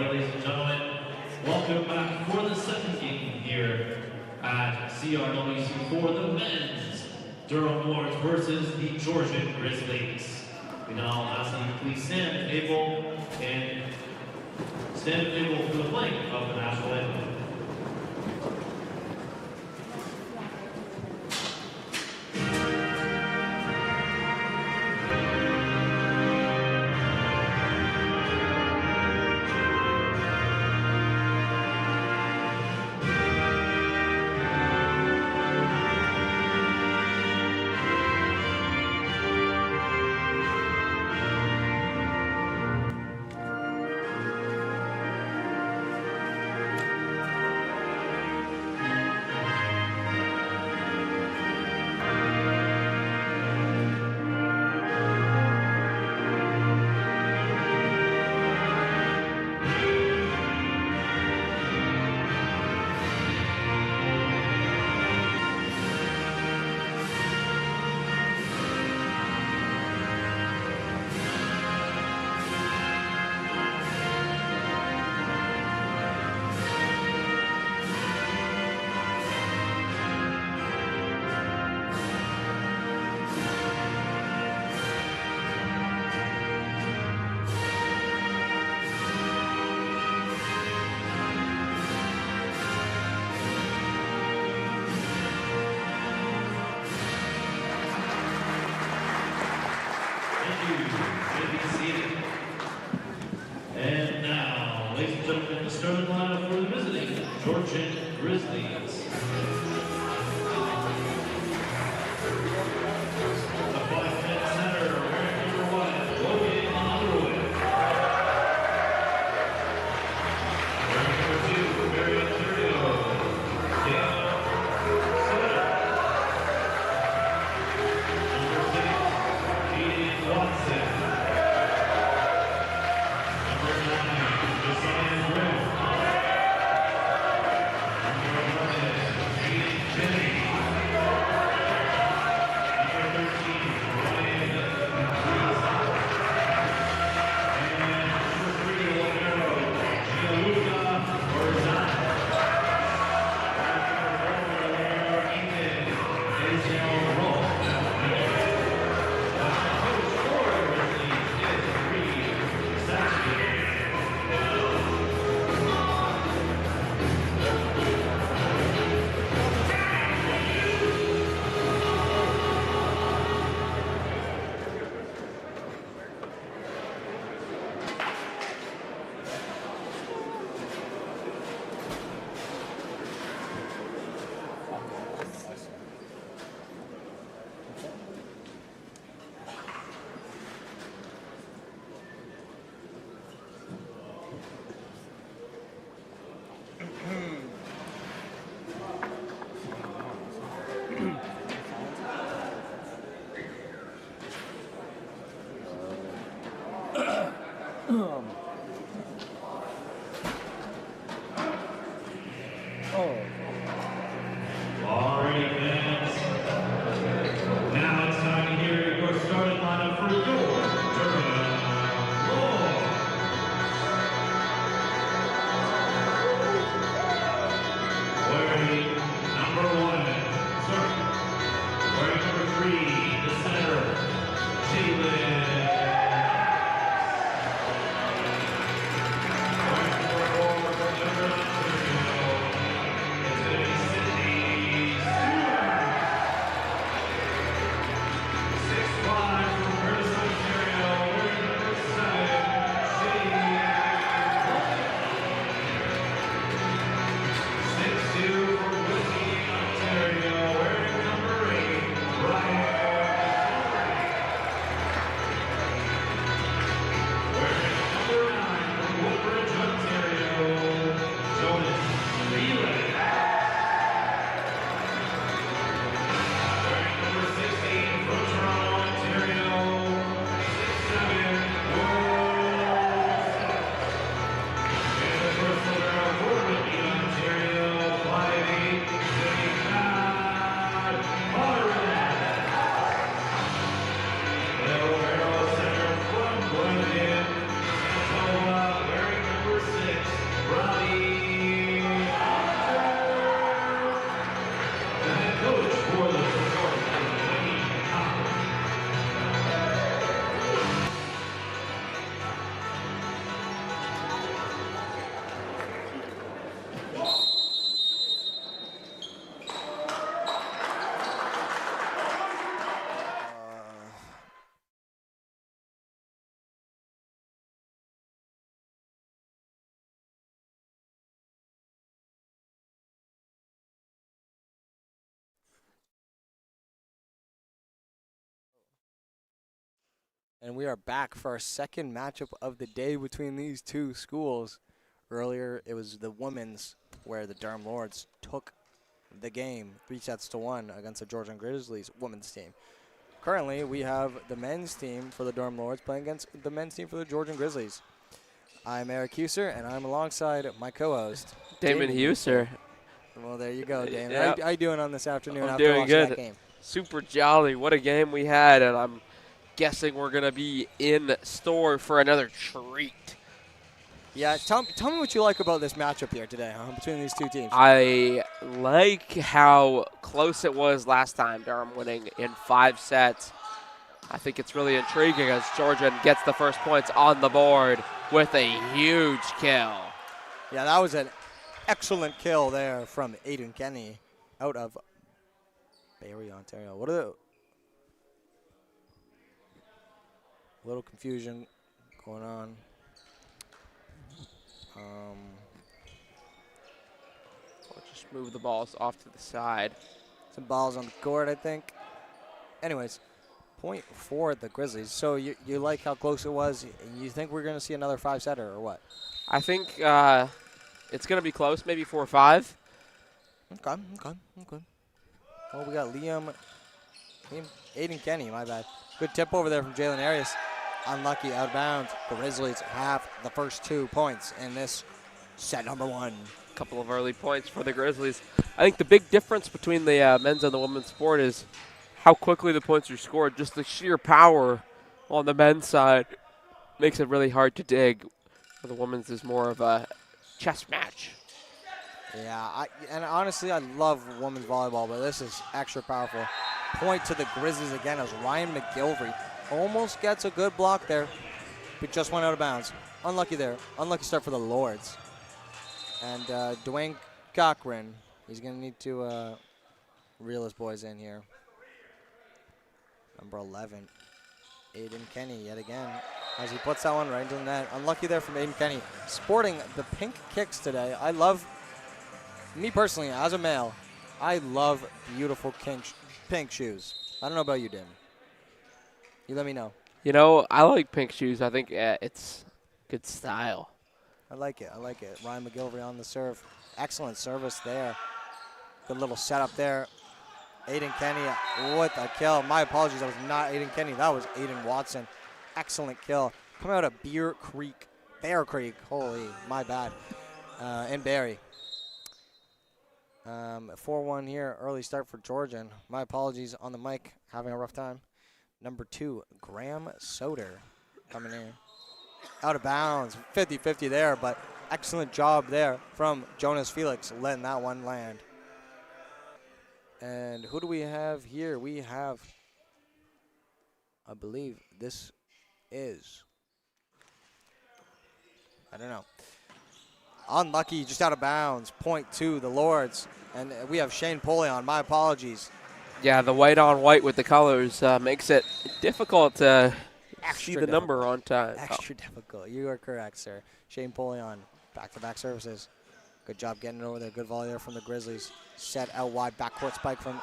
right, ladies and gentlemen, welcome back for the second game here at CRWC for the men's Durham Wars versus the Georgian Grizzlies. We now ask that you please stand if able for the playing of the national anthem. And now, ladies and gentlemen, the starting lineup for the visiting Georgian Grizzlies. The 5-man center, wearing number 1, Logan Underwood. Wearing number 2, Barry Ontario, Daniel Sutter. Number 6, Jaden Watson. Alrighty, fans. Now it's time to hear your starting lineup for your Durham Wars. Wearing number 1, sorry. Wearing number 3, the center, Jalen. And we are back for our second matchup of the day between these two schools. Earlier, it was the women's, where the Durham Lords took the game 3-1 against the Georgian Grizzlies women's team. Currently, we have the men's team for the Durham Lords playing against the men's team for the Georgian Grizzlies. I'm Eric Huser, and I'm alongside my co-host, Damon Huser. Well, there you go, Damon. Yep. How you doing on this afternoon I'm after doing watching good. that game? Super jolly. What a game we had, and I'm guessing we're going to be in store for another treat. Yeah, tell me what you like about this matchup here today, between these two teams. I like how close it was last time, Durham winning in 5 sets. I think it's really intriguing as Georgian gets the first points on the board with a huge kill. Yeah, that was an excellent kill there from Aiden Kenny out of Barrie, Ontario. What are the... little confusion going on. We'll just move the balls off to the side. Some balls on the court, I think. Anyways, point for the Grizzlies. So you like how close it was? You think we're going to see another 5-setter or what? I think it's going to be close, maybe 4-5. Okay. Well, we got Aiden Kenny, my bad. Good tip over there from Jalen Arias. Unlucky, out of bounds. The Grizzlies have the first 2 points in this set number 1. Couple of early points for the Grizzlies. I think the big difference between the men's and the women's sport is how quickly the points are scored. Just the sheer power on the men's side makes it really hard to dig. The women's is more of a chess match. Yeah, and honestly, I love women's volleyball, but this is extra powerful. Point to the Grizzlies again as Ryan McGilvery almost gets a good block there, but just went out of bounds. Unlucky there. Unlucky start for the Lords. And Dwayne Cochran, he's going to need to reel his boys in here. Number 11, Aiden Kenny yet again, as he puts that one right into the net. Unlucky there from Aiden Kenny. Sporting the pink kicks today. I love, me personally, as a male, I love beautiful pink shoes. I don't know about you, Dim. You let me know. You know, I like pink shoes. I think it's good style. I like it. Ryan McGilvery on the serve. Excellent service there. Good little setup there. Aiden Kenny with a kill. My apologies, that was not Aiden Kenny. That was Aiden Watson. Excellent kill. Coming out of Bear Creek. Holy, my bad. In Barrie. 4-1 here. Early start for Georgian. My apologies on the mic. Having a rough time. Number 2, Graham Soder coming in. Out of bounds. 50-50 there, but excellent job there from Jonas Felix letting that one land. And who do we have here? We have, I believe this is, I don't know. Unlucky, just out of bounds. Point to the Lords. And we have Shane Polion. My apologies. Yeah, the white on white with the colors makes it difficult to see the number on time. Extra difficult. You are correct, sir. Shane Polion, back-to-back services. Good job getting it over there. Good volley there from the Grizzlies. Set out wide, backcourt spike from,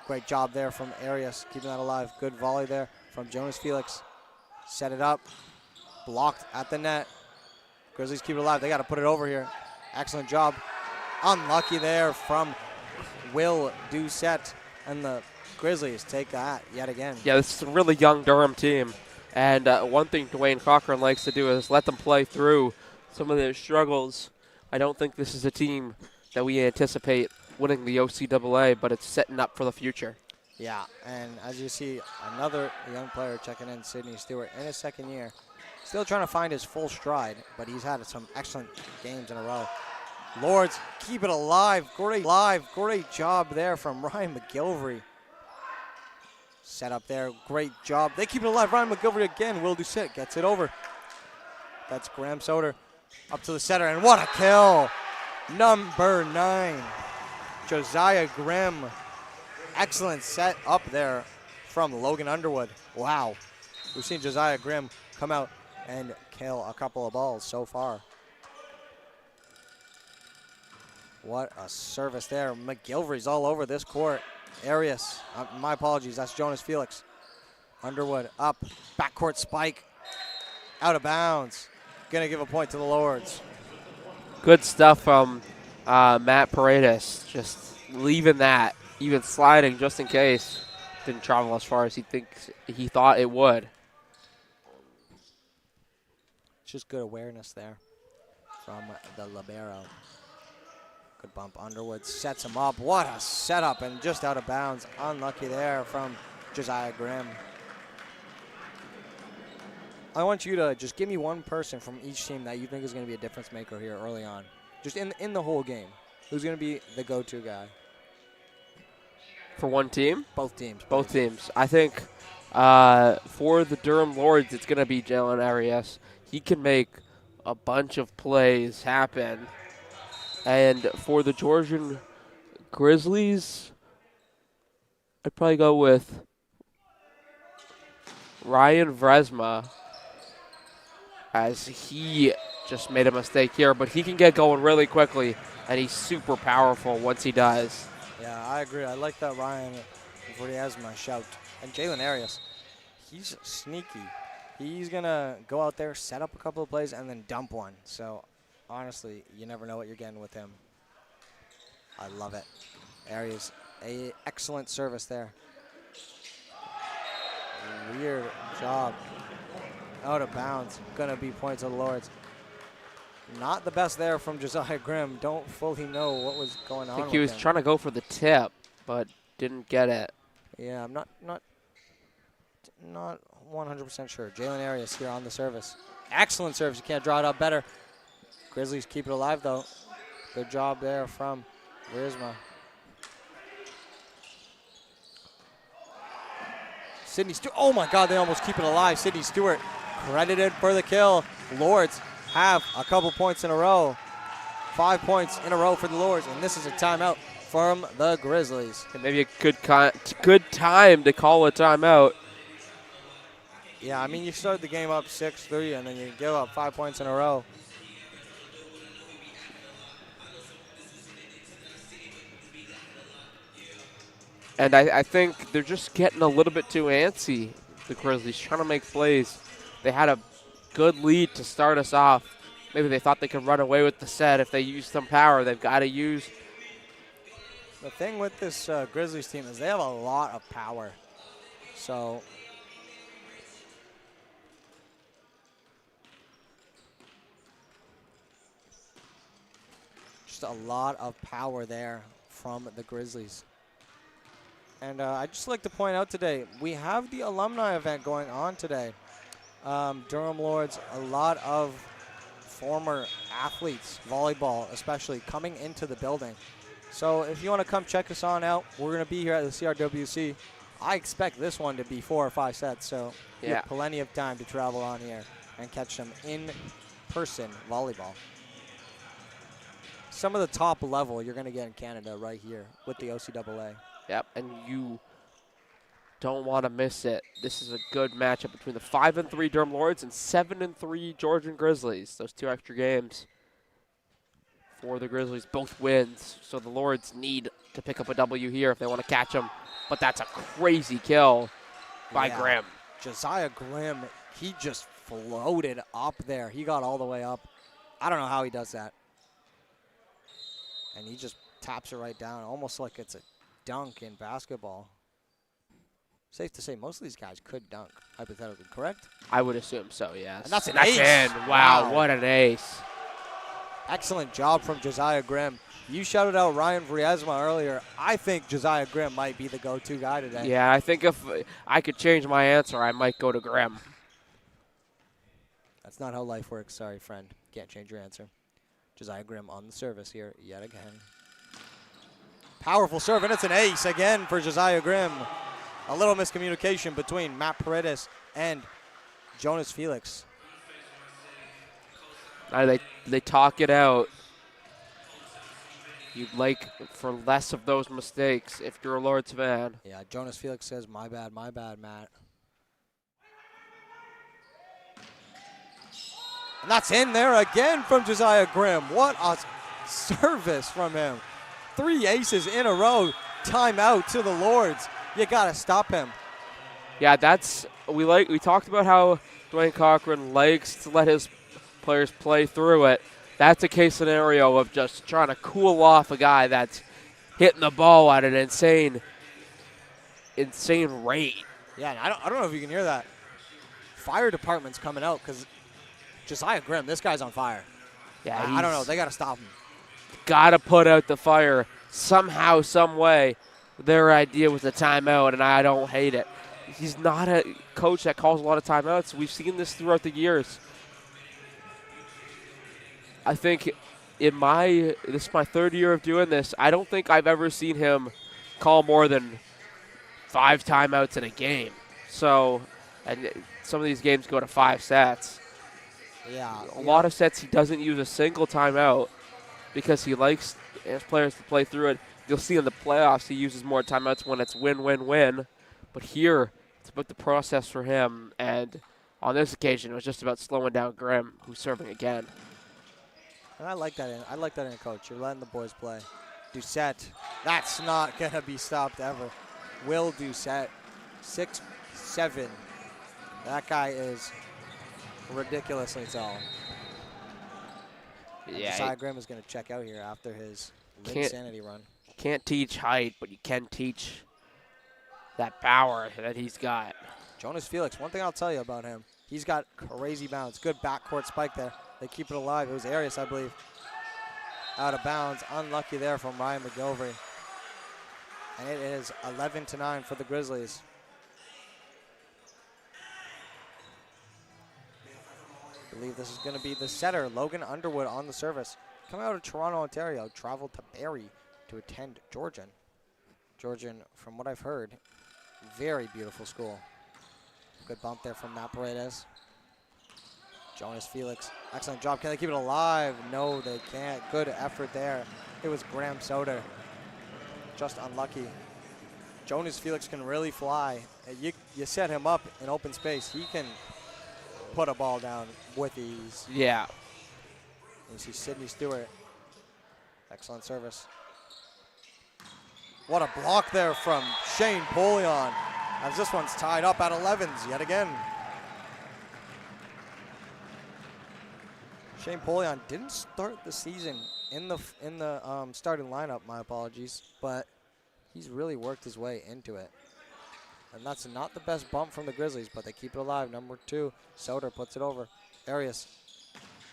great job there from Arias, keeping that alive. Good volley there from Jonas Felix. Set it up, blocked at the net. Grizzlies keep it alive. They got to put it over here. Excellent job. Unlucky there from Will Doucette. And the Grizzlies take that yet again. Yeah, this is a really young Durham team. And one thing Dwayne Cochran likes to do is let them play through some of their struggles. I don't think this is a team that we anticipate winning the OCAA, but it's setting up for the future. Yeah, and as you see, another young player checking in, Sydney Stewart, in his second year. Still trying to find his full stride, but he's had some excellent games in a row. Lords keep it alive. Great job there from Ryan McGilvery. Set up there. Great job. They keep it alive. Ryan McGilvery again. Will Doucette gets it over. That's Graham Soder up to the center. And what a kill. Number 9. Josiah Grimm. Excellent set up there from Logan Underwood. Wow. We've seen Josiah Grimm come out and kill a couple of balls so far. What a service there. McGilvery's all over this court. Arias, my apologies, that's Jonas Felix. Underwood up, backcourt spike, out of bounds. Gonna give a point to the Lords. Good stuff from Matt Paredes, just leaving that, even sliding just in case. Didn't travel as far as he thought it would. Just good awareness there from the libero. Good bump. Underwood sets him up. What a setup, and just out of bounds. Unlucky there from Josiah Grimm. I want you to just give me one person from each team that you think is going to be a difference maker here early on. Just in the whole game. Who's going to be the go-to guy? For one team? Both teams. Both teams. I think for the Durham Lords, it's going to be Jalen Arias. He can make a bunch of plays happen. And for the Georgian Grizzlies, I'd probably go with Ryan Vresma, as he just made a mistake here, but he can get going really quickly, and he's super powerful once he does. Yeah, I agree. I like that Ryan Vresma shout. And Jalen Arias, he's sneaky. He's going to go out there, set up a couple of plays, and then dump one. So, honestly, you never know what you're getting with him. I love it. Arias, excellent service there. Weird job. Out of bounds. Gonna be points of the Lords. Not the best there from Josiah Grimm. Don't fully know what was going on. I think he was trying to go for the tip, but didn't get it. Yeah, I'm not 100% sure. Jalen Arias here on the service. Excellent service. You can't draw it up better. Grizzlies keep it alive though. Good job there from Vresma. Sydney Stewart. Oh my God, they almost keep it alive. Sydney Stewart credited for the kill. Lords have a couple points in a row. 5 points in a row for the Lords, and this is a timeout from the Grizzlies. And maybe a good time to call a timeout. Yeah, I mean, you start the game up 6-3, and then you give up 5 points in a row. And I think they're just getting a little bit too antsy, the Grizzlies, trying to make plays. They had a good lead to start us off. Maybe they thought they could run away with the set if they use some power. They've got to use. The thing with this Grizzlies team is they have a lot of power. So just a lot of power there from the Grizzlies. And I'd just like to point out today, we have the alumni event going on today. Durham Lords, a lot of former athletes, volleyball especially, coming into the building. So if you want to come check us on out, we're going to be here at the CRWC. I expect this one to be 4 or 5 sets, so you have plenty of time to travel on here and catch some in-person volleyball. Some of the top level you're going to get in Canada right here with the OCAA. Yep, and you don't want to miss it. This is a good matchup between the 5-3 Durham Lords and 7-3 Georgian Grizzlies. Those 2 extra games for the Grizzlies, both wins. So the Lords need to pick up a W here if they want to catch them. But that's a crazy kill by Grimm. Josiah Grimm, he just floated up there. He got all the way up. I don't know how he does that. And he just taps it right down, almost like it's a dunk in basketball. Safe to say most of these guys could dunk, hypothetically, correct? I would assume so, yes. And that's an ace. Wow, what an ace. Excellent job from Josiah Grimm. You shouted out Ryan Vresma earlier. I think Josiah Grimm might be the go-to guy today. Yeah, I think if I could change my answer, I might go to Grimm. That's not how life works. Sorry, friend. Can't change your answer. Josiah Grimm on the service here yet again. Powerful serve, and it's an ace again for Josiah Grimm. A little miscommunication between Matt Paredes and Jonas Felix. They talk it out. You'd like for less of those mistakes if you're a Lords fan. Yeah, Jonas Felix says, my bad, Matt. And that's in there again from Josiah Grimm. What a service from him. 3 aces in a row. Timeout to the Lords. You got to stop him. Yeah, we talked about how Dwayne Cochran likes to let his players play through it. That's a case scenario of just trying to cool off a guy that's hitting the ball at an insane rate. Yeah, and I don't know if you can hear that. Fire department's coming out because Josiah Grimm, this guy's on fire. Yeah, I don't know. They got to stop him. Got to put out the fire somehow, some way. Their idea was a timeout, and I don't hate it. He's not a coach that calls a lot of timeouts. We've seen this throughout the years. I think this is my third year of doing this. I don't think I've ever seen him call more than 5 timeouts in a game. So, and some of these games go to 5 sets. Yeah. A lot of sets he doesn't use a single timeout because he likes his players to play through it. You'll see in the playoffs he uses more timeouts when it's win-win-win. But here, it's about the process for him. And on this occasion, it was just about slowing down Grimm, who's serving again. And I like that in a coach. You're letting the boys play. Doucette, that's not going to be stopped ever. Will Doucette, 6'7". That guy is ridiculously tall. Yeah. Josiah Grimm is going to check out here after his insanity run. Can't teach height, but you can teach that power that he's got. Jonas Felix, one thing I'll tell you about him, he's got crazy bounce. Good backcourt spike there. They keep it alive. It was Arias, I believe. Out of bounds. Unlucky there from Ryan McGilvery. And it is 11-9 for the Grizzlies. I believe this is going to be the setter, Logan Underwood, on the service. Coming out of Toronto, Ontario, traveled to Barrie to attend Georgian. Georgian, from what I've heard, very beautiful school. Good bump there from Matt Paredes. Jonas Felix, excellent job. Can they keep it alive? No, they can't. Good effort there. It was Graham Soder. Just unlucky. Jonas Felix can really fly. You set him up in open space, he can put a ball down with ease. Yeah. You see Sidney Stewart. Excellent service. What a block there from Shane Polion, as this one's tied up at 11s yet again. Shane Polion didn't start the season in the starting lineup, my apologies, but he's really worked his way into it. And that's not the best bump from the Grizzlies, but they keep it alive. Number 2, Soder puts it over. Arias.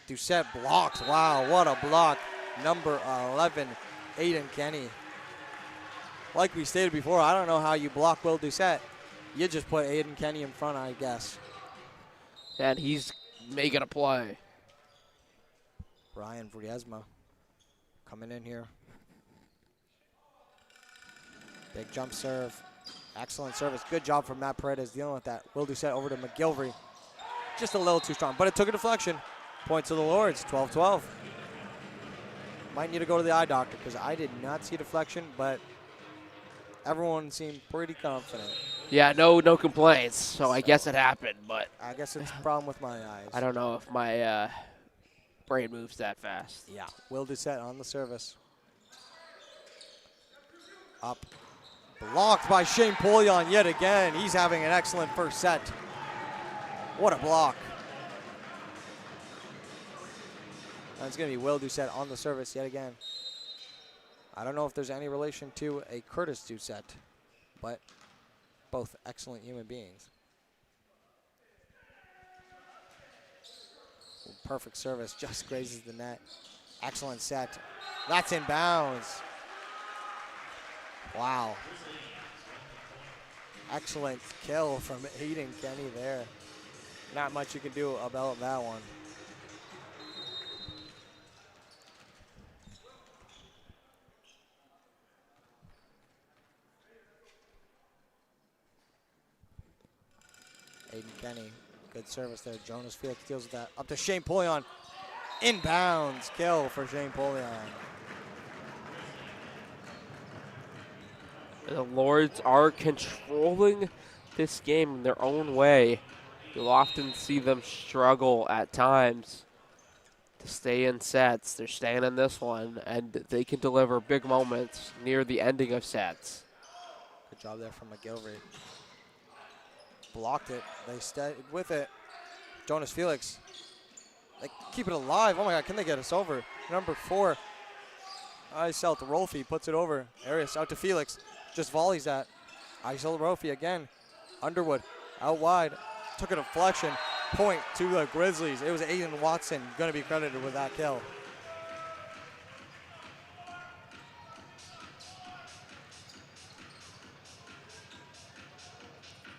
Doucette blocks. Wow, what a block. Number 11, Aiden Kenny. Like we stated before, I don't know how you block Will Doucette. You just put Aiden Kenny in front, I guess. And he's making a play. Brian Vriesma coming in here. Big jump serve. Excellent service. Good job from Matt Paredes dealing with that. Will Doucette over to McGilvery. Just a little too strong, but it took a deflection. Point to the Lords, 12-12. Might need to go to the eye doctor because I did not see deflection, but everyone seemed pretty confident. Yeah, no complaints. So I guess it happened, but I guess it's a problem with my eyes. I don't know if my brain moves that fast. Yeah. Will Doucette on the service. Up. Blocked by Shane Polion yet again. He's having an excellent first set. What a block. And it's going to be Will Doucette on the service yet again. I don't know if there's any relation to a Curtis Doucette, but both excellent human beings. Perfect service, just grazes the net. Excellent set. That's in bounds. Wow. Excellent kill from Aiden Kenny there. Not much you can do about that one. Aiden Kenny, good service there. Jonas Felix deals with that. Up to Shane Polion. Inbounds kill for Shane Polion. The Lords are controlling this game in their own way. You'll often see them struggle at times to stay in sets. They're staying in this one, and they can deliver big moments near the ending of sets. Good job there from McGilvery. blocked it. They stayed with it. Jonas Felix, like, keep it alive. Oh my God, can they get us over? Number 4, Isel Rolfi puts it over. Arias out to Felix, just volleys that. Isel Rolfi again. Underwood out wide, took a deflection. Point to the Grizzlies. It was Aiden Watson going to be credited with that kill.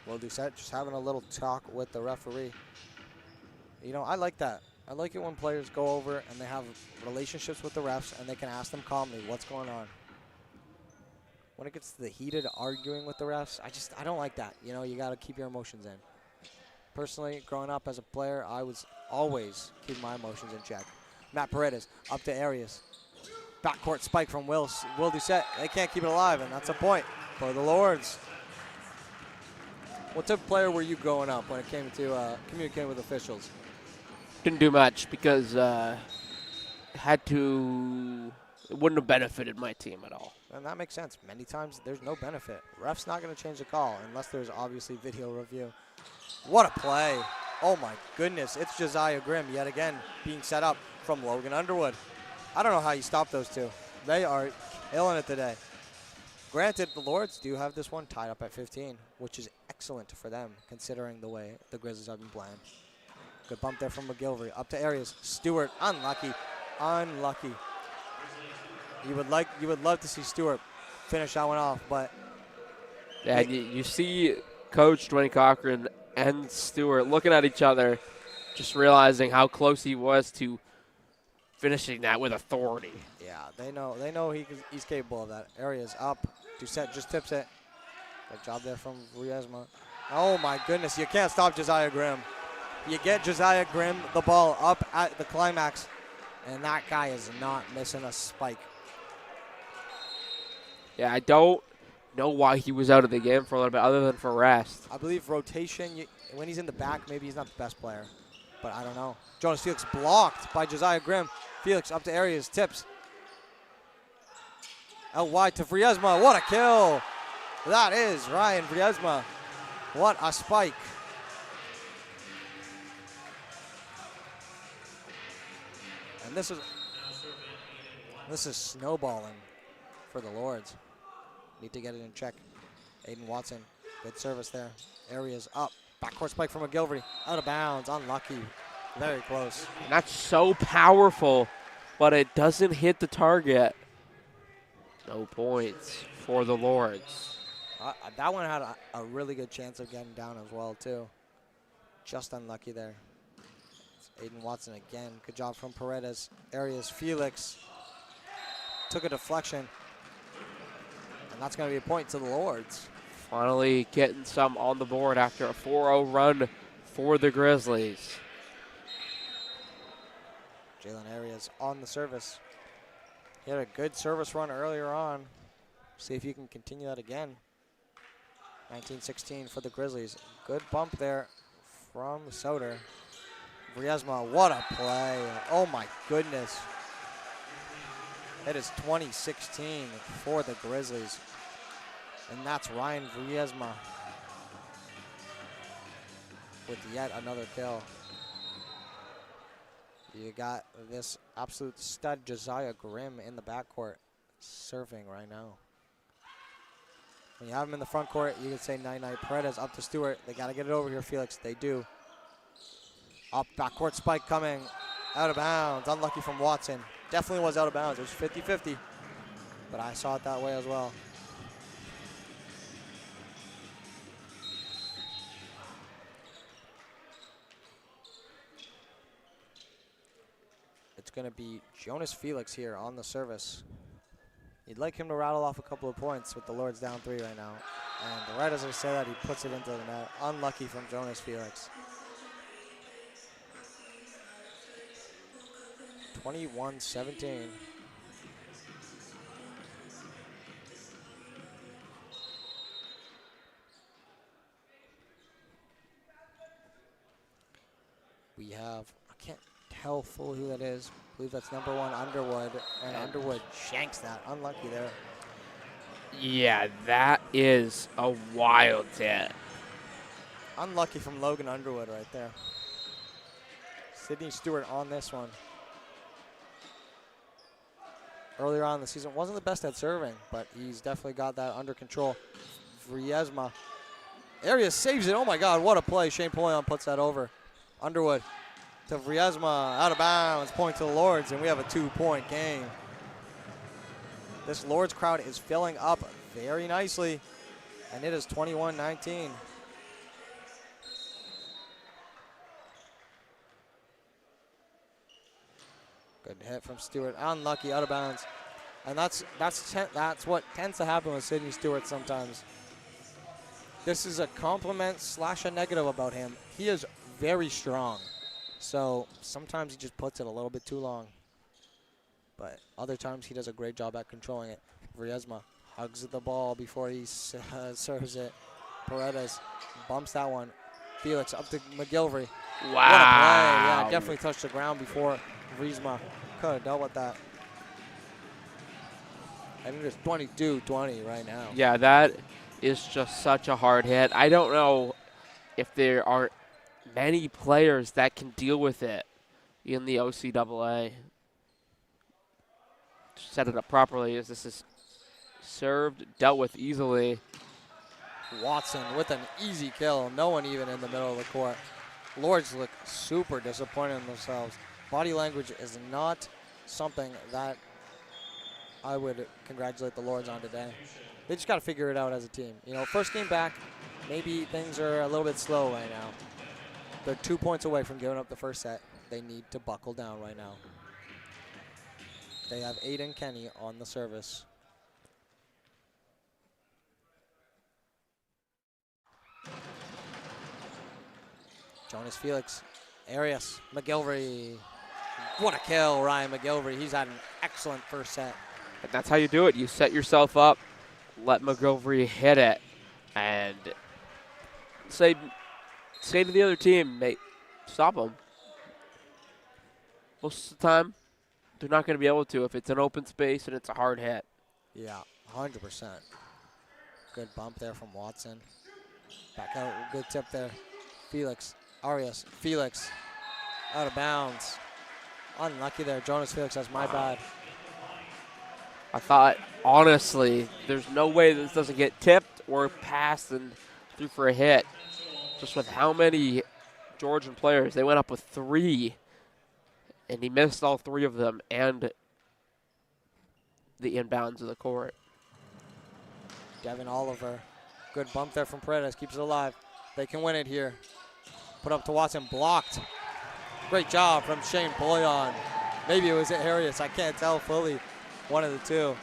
Will Doucette just having a little talk with the referee. You know, I like that. I like it when players go over and they have relationships with the refs and they can ask them calmly what's going on. When it gets to the heated arguing with the refs, I don't like that. You know, you got to keep your emotions in. Personally, growing up as a player, I was always keeping my emotions in check. Matt Paredes up to Arias. Backcourt spike from Will Doucette. They can't keep it alive, and that's a point for the Lords. What type of player were you growing up when it came to communicating with officials? Didn't do much because it wouldn't have benefited my team at all. And that makes sense. Many times there's no benefit. Ref's not going to change the call unless there's obviously video review. What a play. Oh my goodness. It's Josiah Grimm yet again being set up from Logan Underwood. I don't know how you stop those two. They are killing it today. Granted, the Lords do have this one tied up at 15, which is excellent for them considering the way the Grizzlies have been playing. Good bump there from McGilvery. Up to Arias. Stewart, unlucky. Unlucky. You would love to see Stewart finish that one off, but yeah, you see Coach Dwayne Cochran and Stewart looking at each other, just realizing how close he was to finishing that with authority. Yeah, they know he's capable of that. Arias up. Doucette just tips it. Good job there from Riesma. Oh my goodness, you can't stop Josiah Grimm. You get Josiah Grimm the ball up at the climax, and that guy is not missing a spike. Yeah, I don't know why he was out of the game for a little bit other than for rest. I believe rotation, when he's in the back, maybe he's not the best player, but I don't know. Jonas Felix blocked by Josiah Grimm. Felix up to Arias, tips. Out wide to Vriesma. What a kill. That is Ryan Vriesma. What a spike. And this is snowballing for the Lords. Need to get it in check. Aiden Watson, good service there. Arias up. Backcourt spike from McGilvery. Out of bounds, unlucky. Very close. Not so powerful, but it doesn't hit the target. No points for the Lords. That one had a really good chance of getting down as well, too. Just unlucky there. It's Aiden Watson again. Good job from Paredes. Arias, Felix. Took a deflection. And that's going to be a point to the Lords. Finally getting some on the board after a 4-0 run for the Grizzlies. Jalen Arias on the service. He had a good service run earlier on. See if you can continue that again. 19-16 for the Grizzlies. Good bump there from Soder. Vriesma, what a play. Oh my goodness. It is 2016 for the Grizzlies. And that's Ryan Vriesma with yet another kill. You got this absolute stud Josiah Grimm in the backcourt surfing right now. When you have him in the front court, you can say night-night. Paredes up to Stewart. They got to get it over here, Felix. They do. Up, backcourt spike coming. Out of bounds. Unlucky from Watson. Definitely was out of bounds. It was 50-50. But I saw it that way as well. It's going to be Jonas Felix here on the service. You'd like him to rattle off a couple of points with the Lords down 3 right now. And right as I say that, he puts it into the net. Unlucky from Jonas Felix. 21-17. We have, I can't tell fully who that is. I believe that's number 1, Underwood. And Underwood shanks that. Unlucky there. Yeah, that is a wild hit. Unlucky from Logan Underwood right there. Sydney Stewart on this one. Earlier on in the season, wasn't the best at serving, but he's definitely got that under control. Vriesma. Arias saves it. Oh my God, what a play. Shane Polion puts that over. Underwood to Vriesma, out of bounds, point to the Lords, and we have a 2-point game. This Lords crowd is filling up very nicely, and it is 21-19. Good hit from Stewart, unlucky, out of bounds. And that's what tends to happen with Sydney Stewart sometimes. This is a compliment / a negative about him. He is very strong. So sometimes he just puts it a little bit too long. But other times he does a great job at controlling it. Vriesma hugs the ball before he serves it. Paredes bumps that one. Felix up to McGilvery. Wow. What a play. Yeah, definitely touched the ground before Vriesma could have dealt with that. I think it's 22-20 right now. Yeah, that is just such a hard hit. I don't know if there are many players that can deal with it in the OCAA. Set it up properly as this is served, dealt with easily. Watson with an easy kill. No one even in the middle of the court. Lords look super disappointed in themselves. Body language is not something that I would congratulate the Lords on today. They just got to figure it out as a team. You know, first game back, maybe things are a little bit slow right now. They're 2 points away from giving up the first set. They need to buckle down right now. They have Aiden Kenny on the service. Jonas Felix, Arias, McGilvery. What a kill, Ryan McGilvery. He's had an excellent first set. And that's how you do it. You set yourself up, let McGilvery hit it, and say to the other team, mate, stop them. Most of the time, they're not going to be able to if it's an open space and it's a hard hit. Yeah, 100%. Good bump there from Watson. Back out, good tip there. Felix, Arias, Felix, out of bounds. Unlucky there, Jonas Felix, that's my bad. I thought, honestly, there's no way this doesn't get tipped or passed and through for a hit. Just with how many Georgian players, they went up with 3, and he missed all 3 of them and the inbounds of the court. Devin Oliver, good bump there from Paredes, keeps it alive. They can win it here. Put up to Watson, blocked. Great job from Shane Polion. Maybe it was Arias, I can't tell fully. One of the two.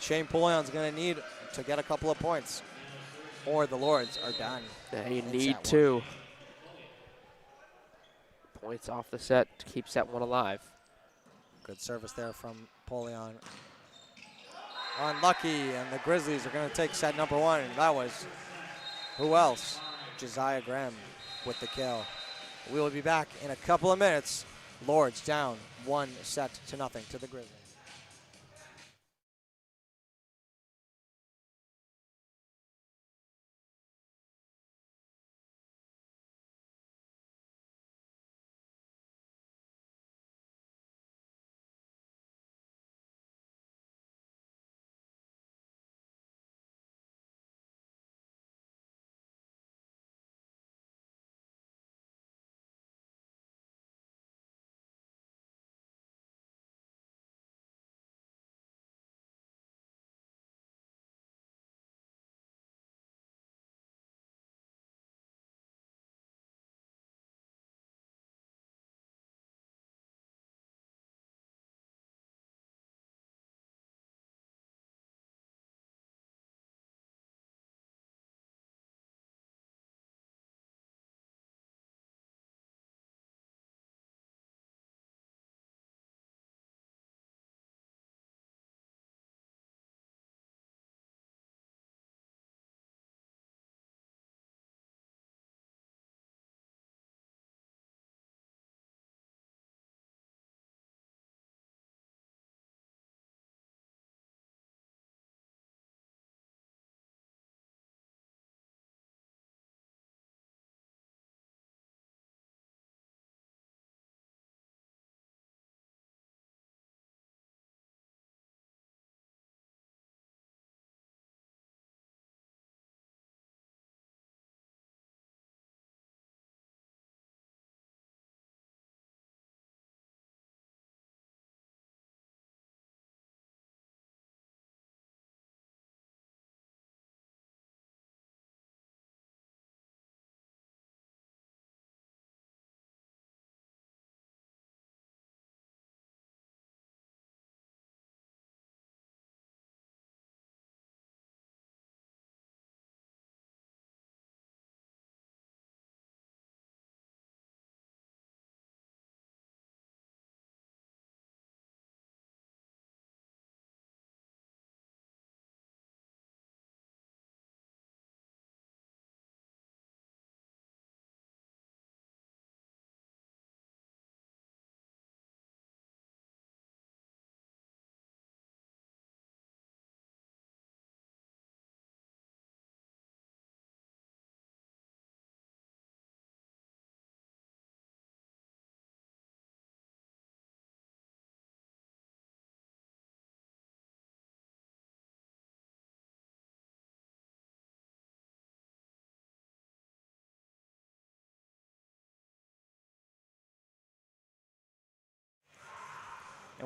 Shane Polion's going to need to get a couple of points, or the Lords are done. They need 2 points off the set to keep set 1 alive. Good service there from Polion. Unlucky, and the Grizzlies are going to take set number 1, and that was, who else? Josiah Graham with the kill. We will be back in a couple of minutes. Lords down 1-0 to the Grizzlies.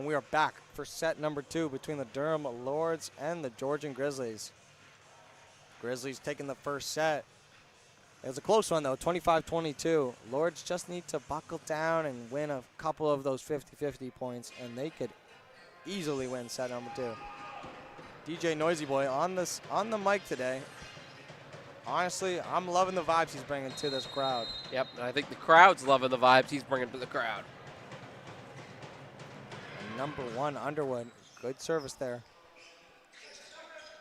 And we are back for set number 2 between the Durham Lords and the Georgian Grizzlies. Grizzlies taking the first set. It was a close one, though, 25-22. Lords just need to buckle down and win a couple of those 50-50 points, and they could easily win set number 2. DJ Noisy Boy on the mic today. Honestly, I'm loving the vibes he's bringing to this crowd. Yep, and I think the crowd's loving the vibes he's bringing to the crowd. And number 1, Underwood. Good service there.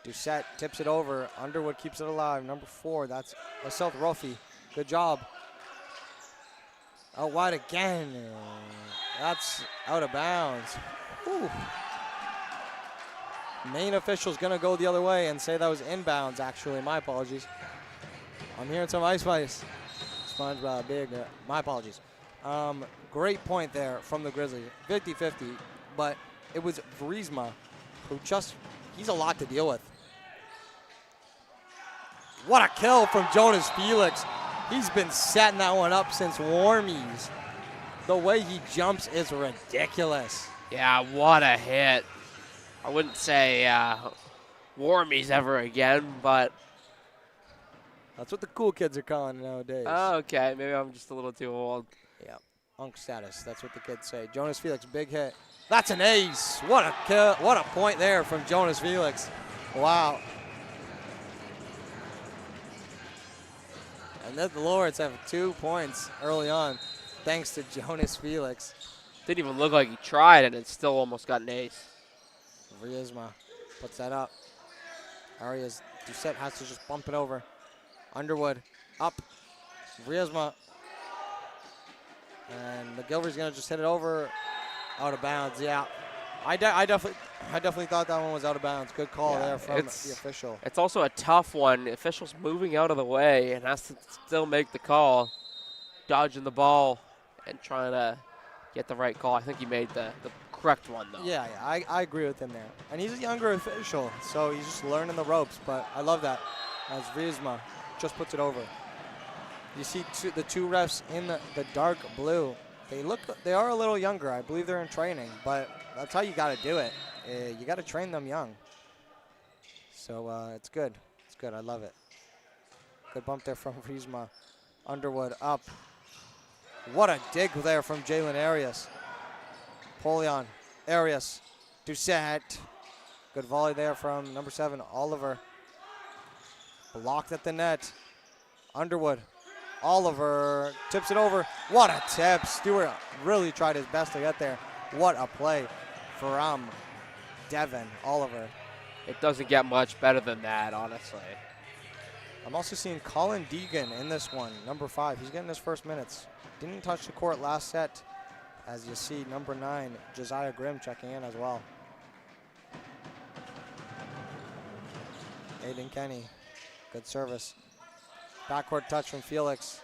Doucette tips it over. Underwood keeps it alive. Number 4, that's Assault Rofi. Good job. Out wide again. That's out of bounds. Whew. Main official's going to go the other way and say that was inbounds, actually. My apologies. I'm hearing some Ice Spice. SpongeBob, big. My apologies. Great point there from the Grizzlies. 50-50, but it was Vriesma who he's a lot to deal with. What a kill from Jonas Felix. He's been setting that one up since Warmies. The way he jumps is ridiculous. Yeah, what a hit. I wouldn't say Warmies ever again, but... That's what the cool kids are calling it nowadays. Oh, okay. Maybe I'm just a little too old. Yeah, Unk status. That's what the kids say. Jonas Felix, big hit. That's an ace. What a kill. What a point there from Jonas Felix. Wow. And then the Lords have 2 points early on, thanks to Jonas Felix. Didn't even look like he tried, and it still almost got an ace. Vriesma puts that up. Arias, Doucette has to just bump it over. Underwood up. Vriesma. And McGilvery's going to just hit it over. Out of bounds, yeah. I definitely thought that one was out of bounds. Good call there from the official. It's also a tough one. The official's moving out of the way and has to still make the call, dodging the ball and trying to get the right call. I think he made the correct one, though. Yeah, I agree with him there. And he's a younger official, so he's just learning the ropes. But I love that as Vriesma just puts it over. You see the 2 refs in the dark blue. They are a little younger. I believe they're in training, but that's how you got to do it. You got to train them young. So it's good. It's good. I love it. Good bump there from Vriesma. Underwood up. What a dig there from Jalen Arias. Polion, Arias, Doucette. Good volley there from number 7, Oliver. Blocked at the net. Underwood. Oliver tips it over. What a tip. Stewart really tried his best to get there. What a play from Devin Oliver. It doesn't get much better than that, honestly. I'm also seeing Colin Deegan in this one, number 5. He's getting his first minutes. Didn't touch the court last set. As you see, number 9, Josiah Grimm checking in as well. Aiden Kenny, good service. Backward touch from Felix.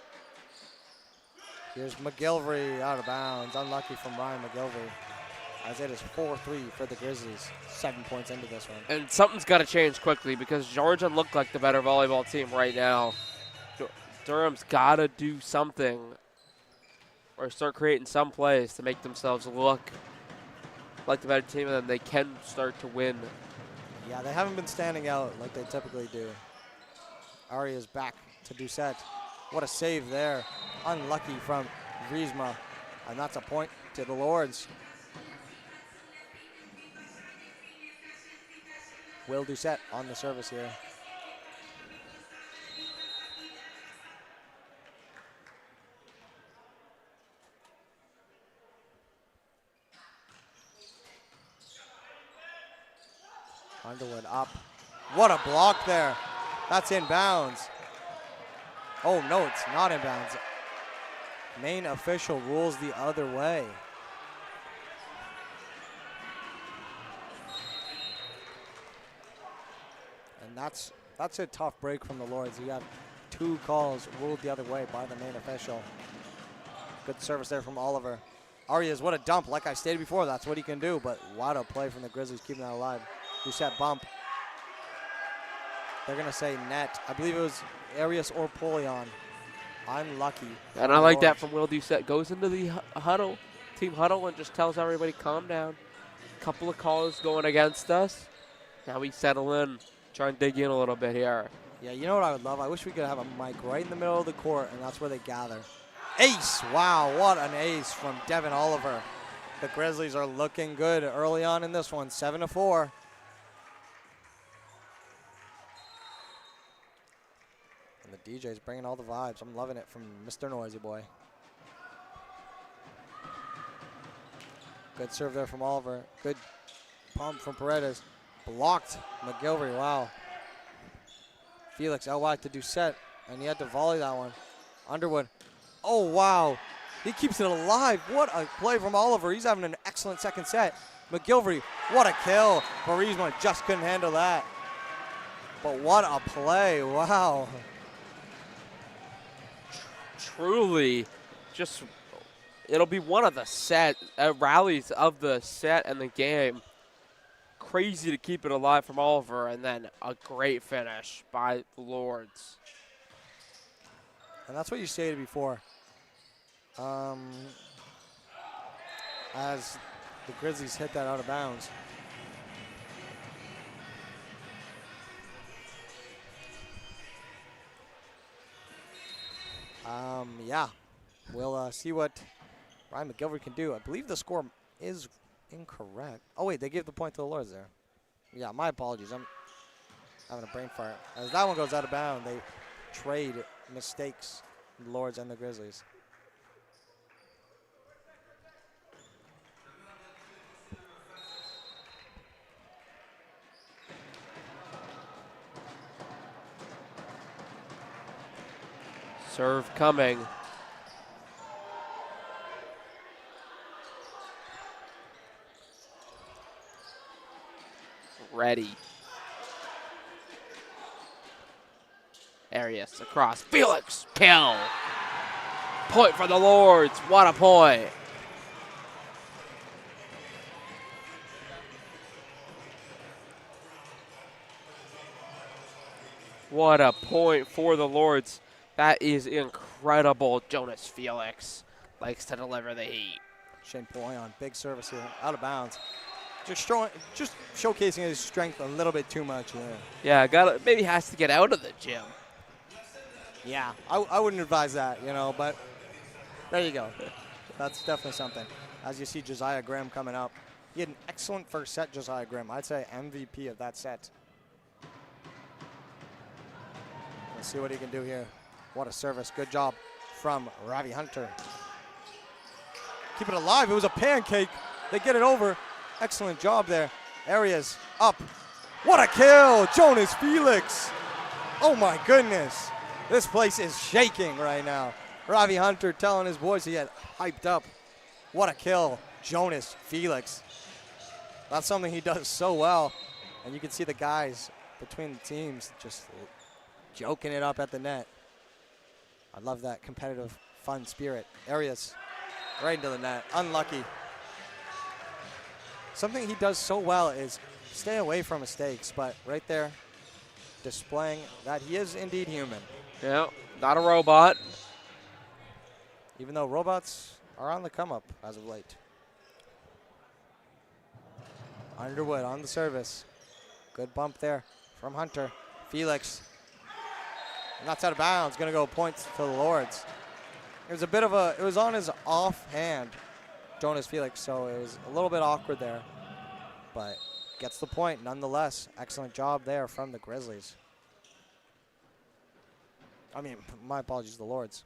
Here's McGilvery out of bounds. Unlucky from Ryan McGilvery. As it is 4-3 for the Grizzlies. 7 points into this one. And something's got to change quickly because Georgian look like the better volleyball team right now. Durham's got to do something or start creating some plays to make themselves look like the better team, and then they can start to win. Yeah, they haven't been standing out like they typically do. Arias back to Doucette. What a save there. Unlucky from Vriesma. And that's a point to the Lords. Will Doucette on the service here. Underwood up. What a block there. That's inbounds. Oh, no, it's not inbounds. Main official rules the other way. And that's a tough break from the Lords. You got 2 calls ruled the other way by the main official. Good service there from Oliver. Arias, what a dump. Like I stated before, that's what he can do, but what a play from the Grizzlies, keeping that alive. Doucette bump. They're going to say net. I believe it was Arias or Polion. Unlucky. And I like that from Will Doucette. Goes into the huddle, team huddle, and just tells everybody, calm down. couple of calls going against us. Now we settle in, try and dig in a little bit here. Yeah, you know what I would love? I wish we could have a mic right in the middle of the court, and that's where they gather. Ace! Wow, what an ace from Devin Oliver. The Grizzlies are looking good early on in this one, 7-4. And the DJ's bringing all the vibes. I'm loving it from Mr. Noisy Boy. Good serve there from Oliver. Good pump from Paredes. Blocked McGilvery, wow. Felix out wide to Doucette, and he had to volley that one. Underwood, oh wow. He keeps it alive. What a play from Oliver. He's having an excellent second set. McGilvery, what a kill. Barisma just couldn't handle that. But what a play, wow. Truly, just, it'll be one of the rallies of the set and the game. Crazy to keep it alive from Oliver, and then a great finish by the Lords. And that's what you stated before. As the Grizzlies hit that out of bounds. Yeah, we'll see what Ryan McGilvery can do. I believe the score is incorrect. Oh, wait, they gave the point to the Lords there. Yeah, my apologies. I'm having a brain fart. As that one goes out of bounds, they trade mistakes, the Lords and the Grizzlies. Serve coming. Ready. Arias across. Felix, kill. Point for the Lords. What a point. What a point for the Lords. That is incredible. Jonas Felix likes to deliver the heat. Shane Poyon, big service here, out of bounds. Just showcasing his strength a little bit too much. Yeah, maybe has to get out of the gym. Yeah, I wouldn't advise that, but there you go. That's definitely something. As you see Josiah Graham coming up. He had an excellent first set, Josiah Graham. I'd say MVP of that set. Let's see what he can do here. What a service. Good job from Ravi Hunter. Keep it alive. It was a pancake. They get it over. Excellent job there. Arias up. What a kill. Jonas Felix. Oh, my goodness. This place is shaking right now. Ravi Hunter telling his boys he had hyped up. What a kill. Jonas Felix. That's something he does so well. And you can see the guys between the teams just joking it up at the net. I love that competitive, fun spirit. Arias right into the net. Unlucky. Something he does so well is stay away from mistakes, but right there, displaying that he is indeed human. Yeah, not a robot. Even though robots are on the come-up as of late. Underwood on the service. Good bump there from Hunter. Felix. And that's out of bounds. Going to go points to the Lords. It was it was on his offhand, Jonas Felix, so it was a little bit awkward there. But gets the point nonetheless. Excellent job there from the Grizzlies. My apologies to the Lords.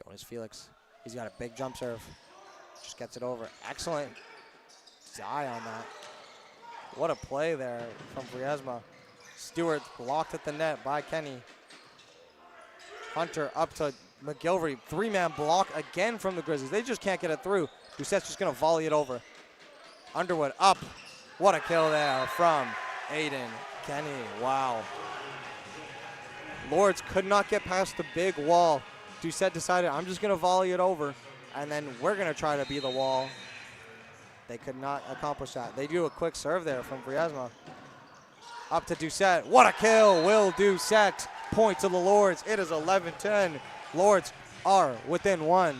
Jonas Felix. He's got a big jump serve. Just gets it over. Excellent eye on that. What a play there from Briesma. Stewart blocked at the net by Kenny. Hunter up to McGilvery. Three-man block again from the Grizzlies. They just can't get it through. Doucette's just going to volley it over. Underwood up. What a kill there from Aiden Kenny. Wow. Lords could not get past the big wall. Doucette decided, I'm just going to volley it over, and then we're going to try to be the wall. They could not accomplish that. They do a quick serve there from Briesma. Up to Doucette. What a kill, Will Doucette. Point to the Lords. It is 11-10. Lords are within one.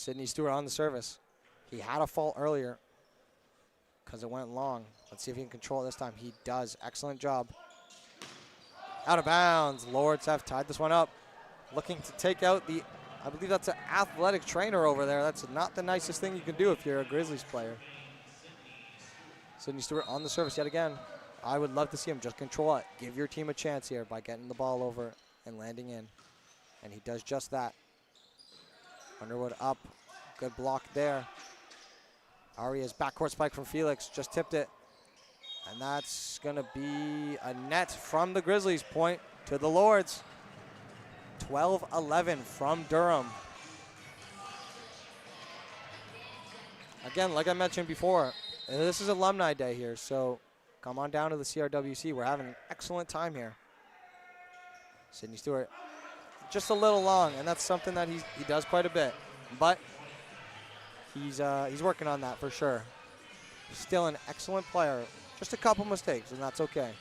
Sydney Stewart on the service. He had a fault earlier because it went long. Let's see if he can control it this time. He does. Excellent job. Out of bounds. Lords have tied this one up. Looking to take out the, I believe that's an athletic trainer over there. That's not the nicest thing you can do if you're a Grizzlies player. Sydney Stewart on the service yet again. I would love to see him just control it. Give your team a chance here by getting the ball over and landing in. And he does just that. Underwood up. Good block there. Aria's backcourt spike from Felix. Just tipped it. And that's going to be a net from the Grizzlies. Point to the Lords. 12-11 from Durham. Again, like I mentioned before, this is Alumni Day here, so come on down to the CRWC. We're having an excellent time here. Sydney Stewart, just a little long, and that's something that he does quite a bit. But he's working on that for sure. Still an excellent player. Just a couple mistakes, and that's okay.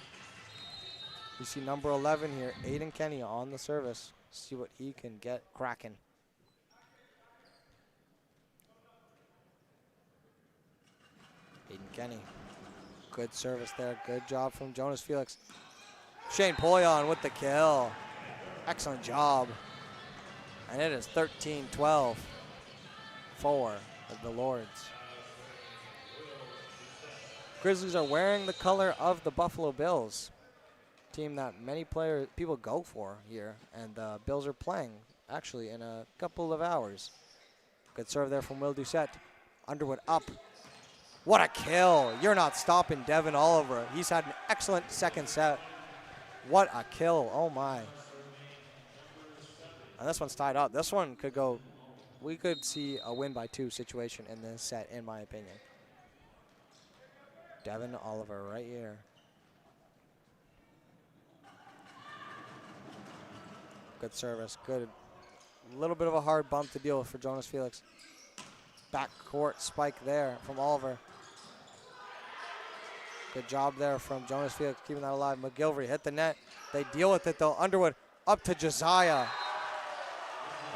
You see number 11 here, Aiden Kenny on the service. See what he can get cracking. Aiden Kenny. Good service there. Good job from Jonas Felix. Shane Poyon with the kill. Excellent job. And it is 13-12 for the Lords. Grizzlies are wearing the color of the Buffalo Bills. Team that many people go for here, and the Bills are playing actually in a couple of hours. Good serve there from Will Doucette. Underwood up. What a kill. You're not stopping Devin Oliver. He's had an excellent second set. What a kill. Oh my. And this one's tied up. This one could go, we could see a win by 2 situation in this set, in my opinion. Devin Oliver right here. Good service, good. A little bit of a hard bump to deal with for Jonas Felix. Backcourt spike there from Oliver. Good job there from Jonas Felix, keeping that alive. McGilvery hit the net. They deal with it though. Underwood up to Josiah.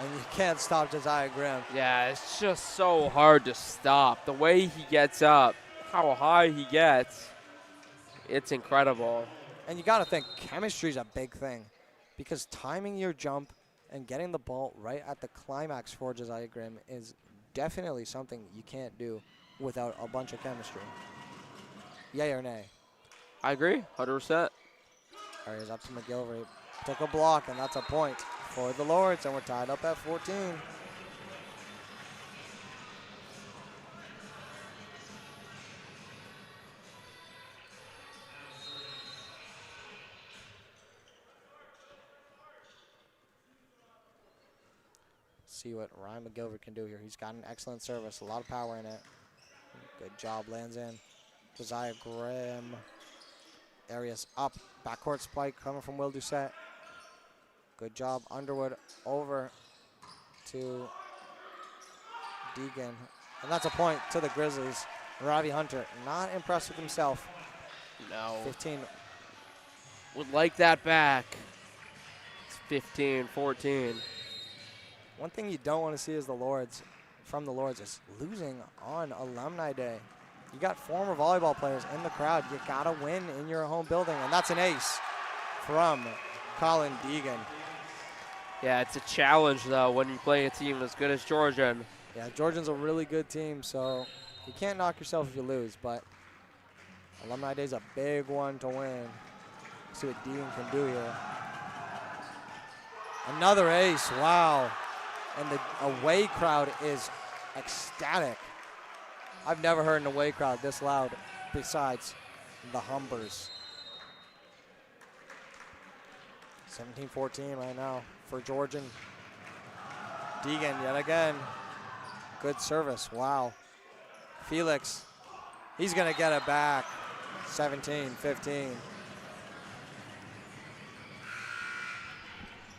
And you can't stop Josiah Graham. Yeah, it's just so hard to stop. The way he gets up, how high he gets, it's incredible. And you gotta think, chemistry is a big thing. Because timing your jump and getting the ball right at the climax for Josiah Graham is definitely something you can't do without a bunch of chemistry. Yay or nay? I agree, 100%. Arias up to McGilvery. Took a block, and that's a point for the Lords, and we're tied up at 14. See what Ryan McGilvery can do here. He's got an excellent service, a lot of power in it. Good job, lands in. Josiah Graham. Arias up, backcourt spike coming from Will Doucette. Good job, Underwood over to Deegan. And that's a point to the Grizzlies. Ravi Hunter, not impressed with himself. No. 15. Would like that back. It's 15-14. One thing you don't want to see is the Lords, from the Lords, is losing on Alumni Day. You got former volleyball players in the crowd. You got to win in your home building, and that's an ace from Colin Deegan. Yeah, it's a challenge, though, when you play a team as good as Georgian. Yeah, Georgian's a really good team, so you can't knock yourself if you lose, but Alumni Day's a big one to win. See what Deegan can do here. Another ace, wow. And the away crowd is ecstatic. I've never heard an away crowd this loud besides the Humbers. 17-14 right now for Georgian. Deegan yet again. Good service, wow. Felix, he's gonna get it back. 17-15.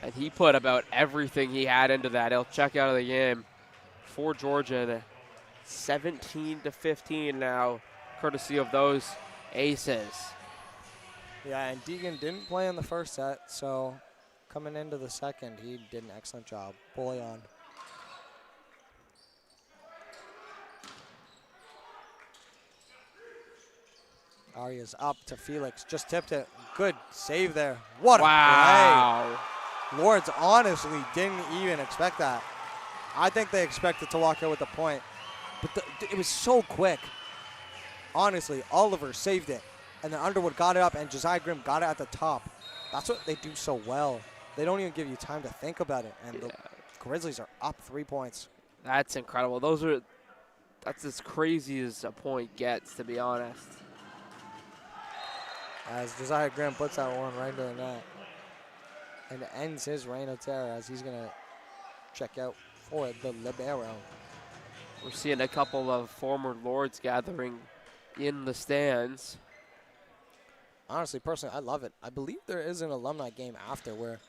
And he put about everything he had into that. He'll check out of the game for Georgian. 17-15 now, courtesy of those aces. Yeah, and Deegan didn't play in the first set, so coming into the second, he did an excellent job. Bully on. Arias up to Felix. Just tipped it. Good save there. What a Wow. play. Lords honestly didn't even expect that. I think they expected to walk out with a point. But it was so quick. Honestly, Oliver saved it. And then Underwood got it up, and Josiah Grimm got it at the top. That's what they do so well. They don't even give you time to think about it. And the Grizzlies are up 3 points. That's incredible. That's as crazy as a point gets, to be honest. As Josiah Grimm puts that one right into the net. And ends his reign of terror as he's going to check out for the libero. We're seeing a couple of former Lords gathering in the stands. Honestly, personally, I love it. I believe there is an alumni game after where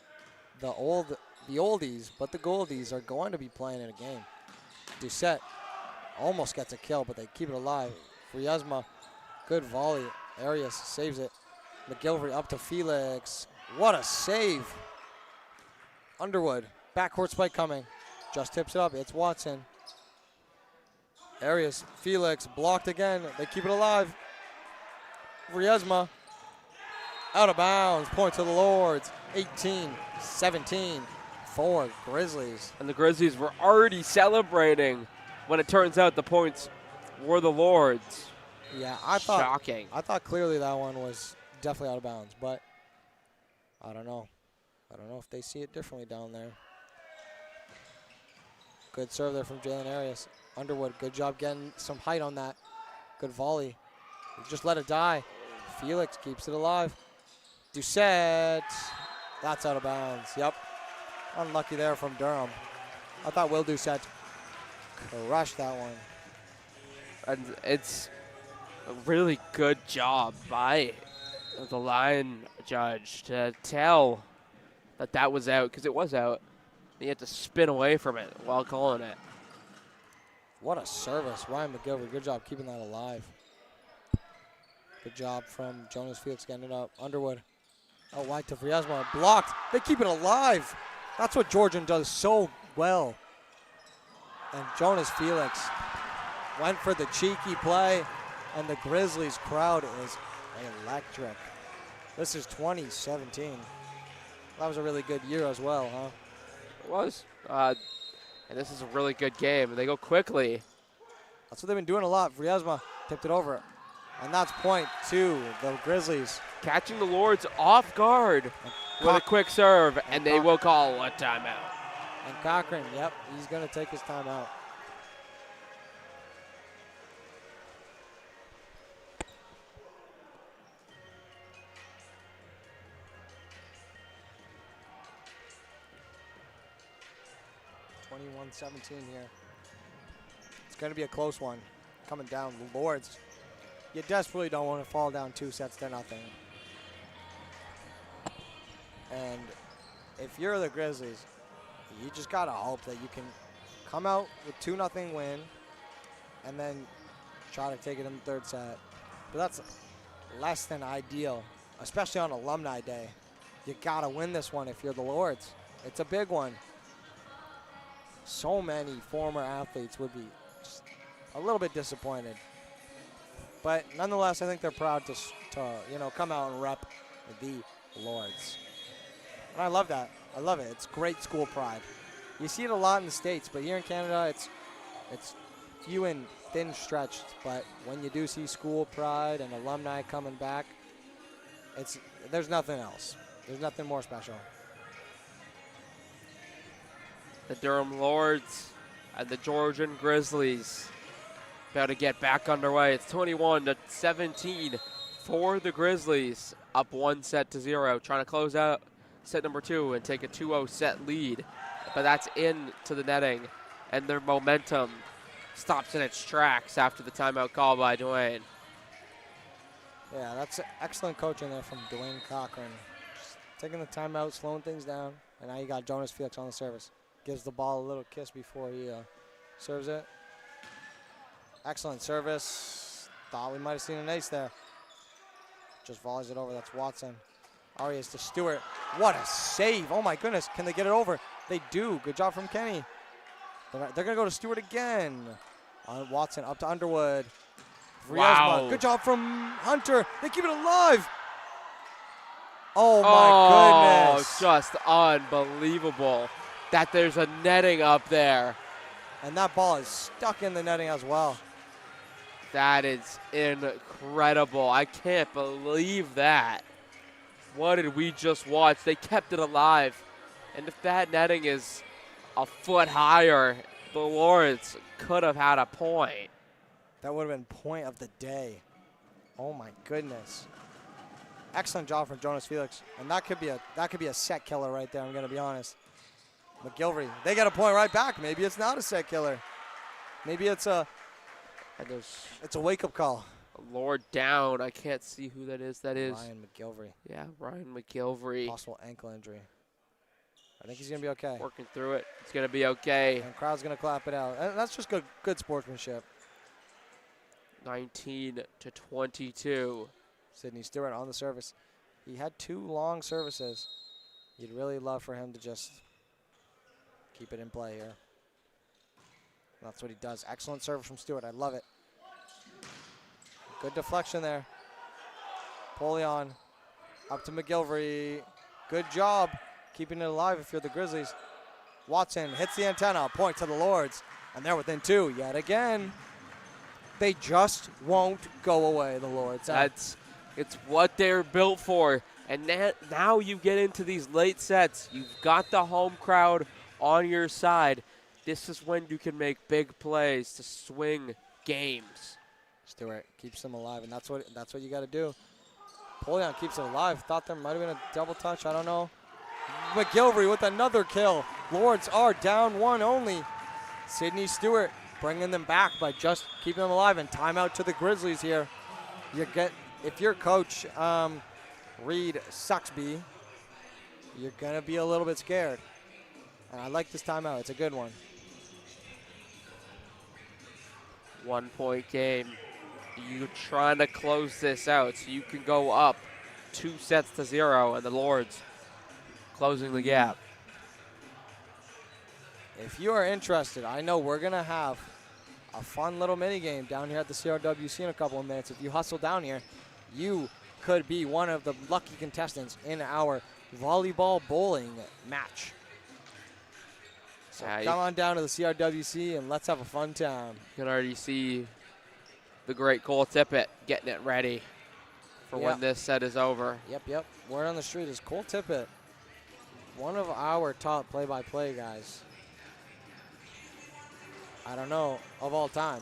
the oldies, but the goldies are going to be playing in a game. Doucette almost gets a kill, but they keep it alive. Friesma, good volley. Arias saves it. McGilvery up to Felix. What a save. Underwood, backcourt spike coming. Just tips it up. It's Watson. Arias, Felix, blocked again. They keep it alive. Friesma. Out of bounds, point to the Lords, 18-17 for Grizzlies. And the Grizzlies were already celebrating when it turns out the points were the Lords. Yeah, Shocking. I thought clearly that one was definitely out of bounds, but I don't know. I don't know if they see it differently down there. Good serve there from Jalen Arias. Underwood, good job getting some height on that. Good volley. He just let it die. Felix keeps it alive. Doucette, that's out of bounds. Yep, unlucky there from Durham. I thought Will Doucette crushed that one. And it's a really good job by the line judge to tell that that was out, because it was out. He had to spin away from it while calling it. What a service. Ryan McGilvery, good job keeping that alive. Good job from Jonas Felix getting it up. Underwood. Oh, wide to Friesma. Blocked. They keep it alive. That's what Georgian does so well. And Jonas Felix went for the cheeky play, and the Grizzlies crowd is electric. This is 2017. That was a really good year as well, huh? It was. And this is a really good game. And they go quickly. That's what they've been doing a lot. Friesma tipped it over. And that's point to the Grizzlies. Catching the Lords off guard with a quick serve, and they will call a timeout. And Cochran, yep, he's going to take his timeout. (21-17) here. It's going to be a close one. Coming down, the Lords. You desperately don't want to fall down 2-0. And if you're the Grizzlies, you just got to hope that you can come out with 2-0 win and then try to take it in the third set. But that's less than ideal, especially on Alumni Day. You got to win this one if you're the Lords. It's a big one. So many former athletes would be just a little bit disappointed. But nonetheless, I think they're proud to come out and rep the Lords. And I love that. I love it. It's great school pride. You see it a lot in the States, but here in Canada, it's few and thin stretched. But when you do see school pride and alumni coming back, there's nothing else. There's nothing more special. The Durham Lords and the Georgian Grizzlies about to get back underway. It's 21-17 for the Grizzlies, up 1-0, trying to close out set number 2 and take a 2-0 set lead. But that's into the netting, and their momentum stops in its tracks after the timeout call by Dwayne. Yeah, that's excellent coaching there from Dwayne Cochran. Just taking the timeout, slowing things down, and now you got Jonas Felix on the service. Gives the ball a little kiss before he serves it. Excellent service. Thought we might have seen an ace there. Just volleys it over. That's Watson. Arias to Stewart. What a save. Oh, my goodness. Can they get it over? They do. Good job from Kenny. They're going to go to Stewart again. Watson up to Underwood. Wow. Good job from Hunter. They keep it alive. Oh, my goodness. Just unbelievable that there's a netting up there. And that ball is stuck in the netting as well. That is incredible. I can't believe that. What did we just watch? They kept it alive. And if that netting is a foot higher, the Lords could have had a point. That would have been point of the day. Oh my goodness. Excellent job from Jonas Felix. And that could be a set killer right there, I'm gonna be honest. McGilvery, they get a point right back. Maybe it's not a set killer. Maybe it's a wake-up call. Lord down. I can't see who that is. That is Ryan McGilvery. Yeah, Ryan McGilvery. Possible ankle injury. I think he's gonna be okay. Working through it. It's gonna be okay. And the crowd's gonna clap it out. And that's just good sportsmanship. 19-22. Sydney Stewart on the service. He had 2 long services. You'd really love for him to just keep it in play here. That's what he does. Excellent service from Stewart. I love it. Good deflection there. Polion up to McGilvery. Good job keeping it alive if you're the Grizzlies. Watson hits the antenna. Point to the Lords. And they're within 2 yet again. They just won't go away, the Lords. It's what they're built for. And now you get into these late sets. You've got the home crowd on your side. This is when you can make big plays to swing games. Stewart keeps them alive, and that's what you got to do. Polion keeps it alive. Thought there might have been a double touch. I don't know. McGilvery with another kill. Lords are down 1 only. Sydney Stewart bringing them back by just keeping them alive. And timeout to the Grizzlies here. If you're coach Reed Suxby, you're gonna be a little bit scared. And I like this timeout. It's a good one. 1 point game. You're trying to close this out so you can go up 2-0, and the Lords closing the gap. If you are interested, I know we're going to have a fun little mini game down here at the CRWC in a couple of minutes. If you hustle down here, you could be one of the lucky contestants in our volleyball bowling match. So come on down to the CRWC and let's have a fun time. You can already see the great Cole Tippett getting it ready for when this set is over. Yep. Word on the street is Cole Tippett, one of our top play-by-play guys. I don't know, of all time.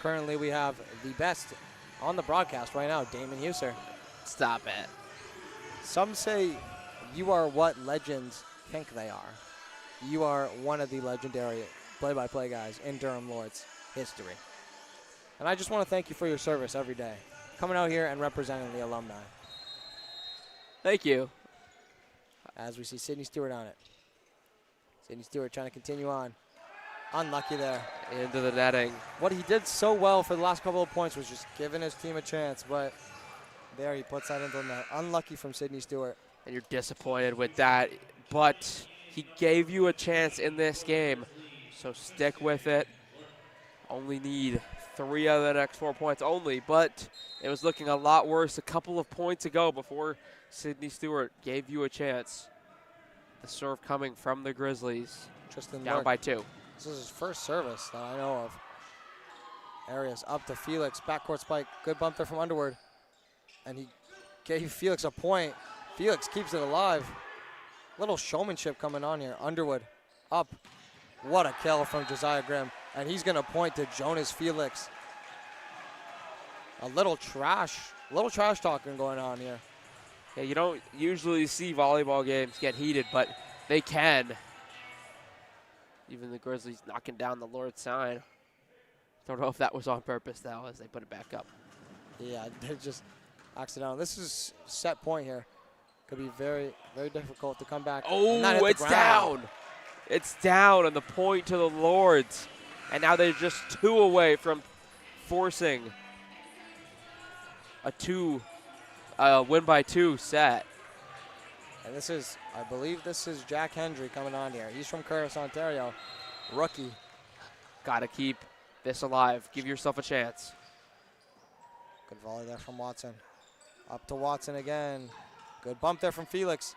Currently, we have the best on the broadcast right now, Damon Huser. Stop it. Some say you are what legends think they are. You are one of the legendary play-by-play guys in Durham Lords history. And I just want to thank you for your service every day, coming out here and representing the alumni. Thank you. As we see Sydney Stewart on it. Sydney Stewart trying to continue on. Unlucky there. Into the netting. What he did so well for the last couple of points was just giving his team a chance, but there he puts that into the net. Unlucky from Sydney Stewart. And you're disappointed with that, but he gave you a chance in this game, so stick with it. Only need 3 out of the next 4 points only, but it was looking a lot worse a couple of points ago before Sydney Stewart gave you a chance. The serve coming from the Grizzlies. Tristan down Lurk. by 2. This is his first service that I know of. Arias up to Felix, backcourt spike, good bump there from Underwood. And he gave Felix a point. Felix keeps it alive. Little showmanship coming on here. Underwood up. What a kill from Josiah Grimm. And he's gonna point to Jonas Felix. A little trash talking going on here. Yeah, you don't usually see volleyball games get heated, but they can. Even the Grizzlies knocking down the Lord's sign. Don't know if that was on purpose, though, as they put it back up. Yeah, they just accidental. This is set point here. Could be very, very difficult to come back. Oh, it's down. It's down, and the point to the Lords. And now they're just 2 away from forcing a win by 2 set. And this is, I believe this is Jack Hendry coming on here. He's from Curtis, Ontario. Rookie. Got to keep this alive. Give yourself a chance. Good volley there from Watson. Up to Watson again. Good bump there from Felix.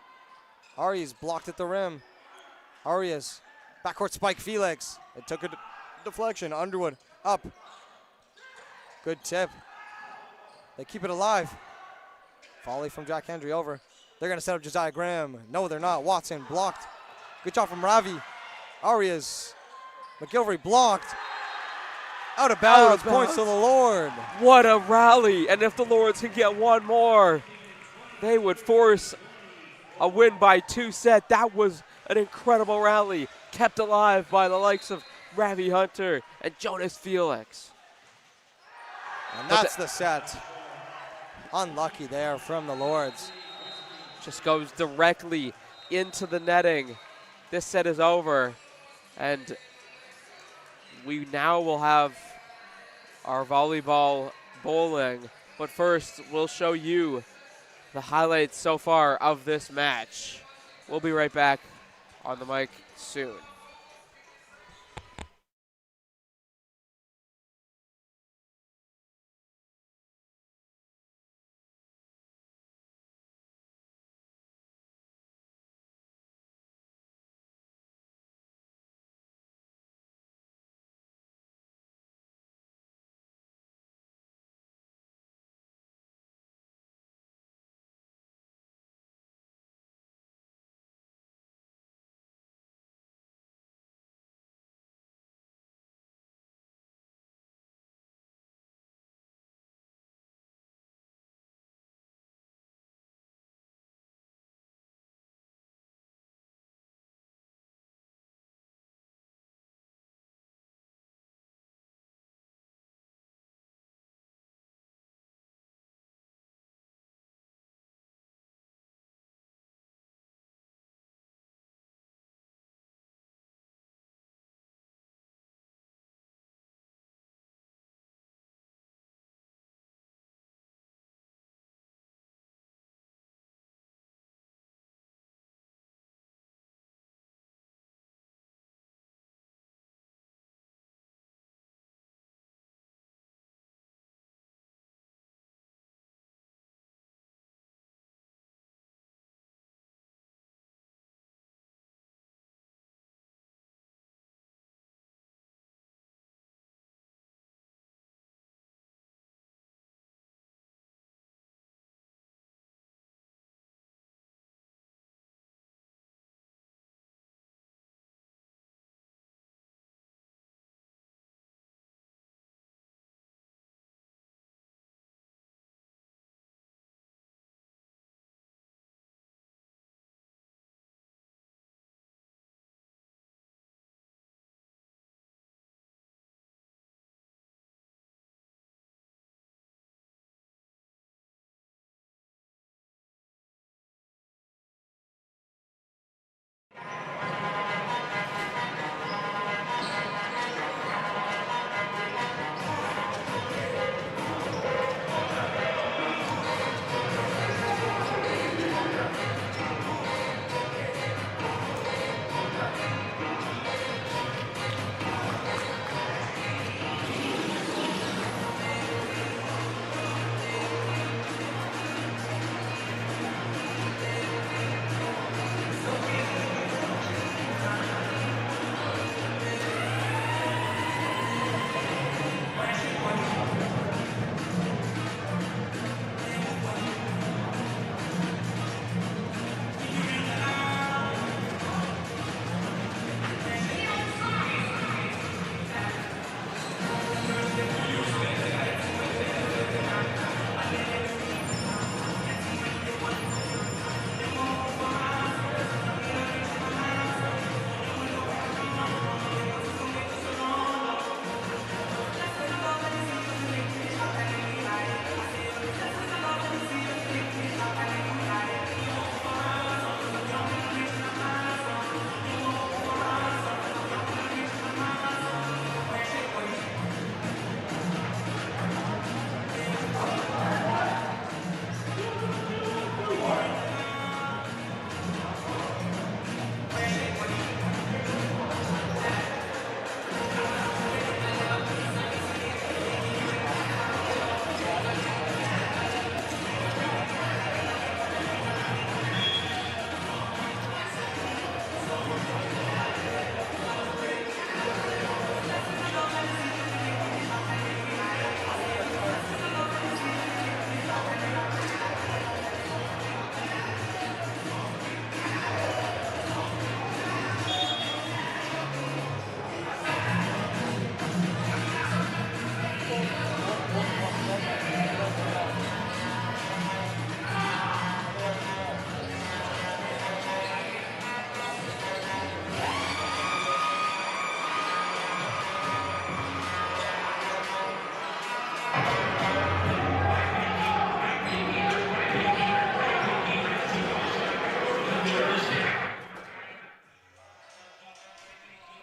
Arias blocked at the rim. Arias, backcourt spike, Felix. It took a deflection. Underwood up. Good tip. They keep it alive. Volley from Jack Hendry over. They're going to set up Josiah Graham. No, they're not. Watson blocked. Good job from Ravi. Arias. McGilvery blocked. Out of bounds. Points to the Lord. What a rally. And if the Lords can get one more, they would force a win by 2 set. That was an incredible rally, kept alive by the likes of Ravi Hunter and Jonas Felix. And that's the set. Unlucky there from the Lords. Just goes directly into the netting. This set is over, and we now will have our volleyball bowling. But first, we'll show you the highlights so far of this match. We'll be right back on the mic soon.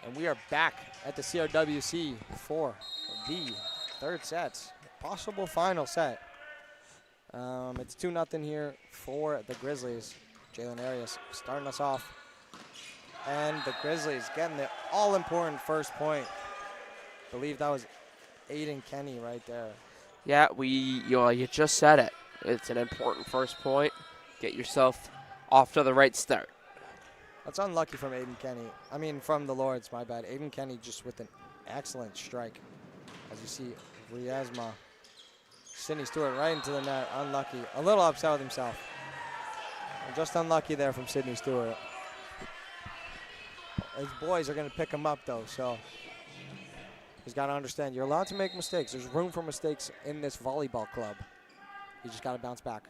And we are back at the CRWC for the third set, possible final set. It's 2-0 here for the Grizzlies. Jalen Arias starting us off. And the Grizzlies getting the all-important first point. I believe that was Aiden Kenny right there. Yeah, you just said it. It's an important first point. Get yourself off to the right start. That's unlucky from Aiden Kenny. I mean, from the Lords, my bad. Aiden Kenny just with an excellent strike. As you see, Riazma, Sidney Stewart right into the net. Unlucky. A little upset with himself. And just unlucky there from Sidney Stewart. His boys are going to pick him up, though, so he's got to understand you're allowed to make mistakes. There's room for mistakes in this volleyball club. You just got to bounce back.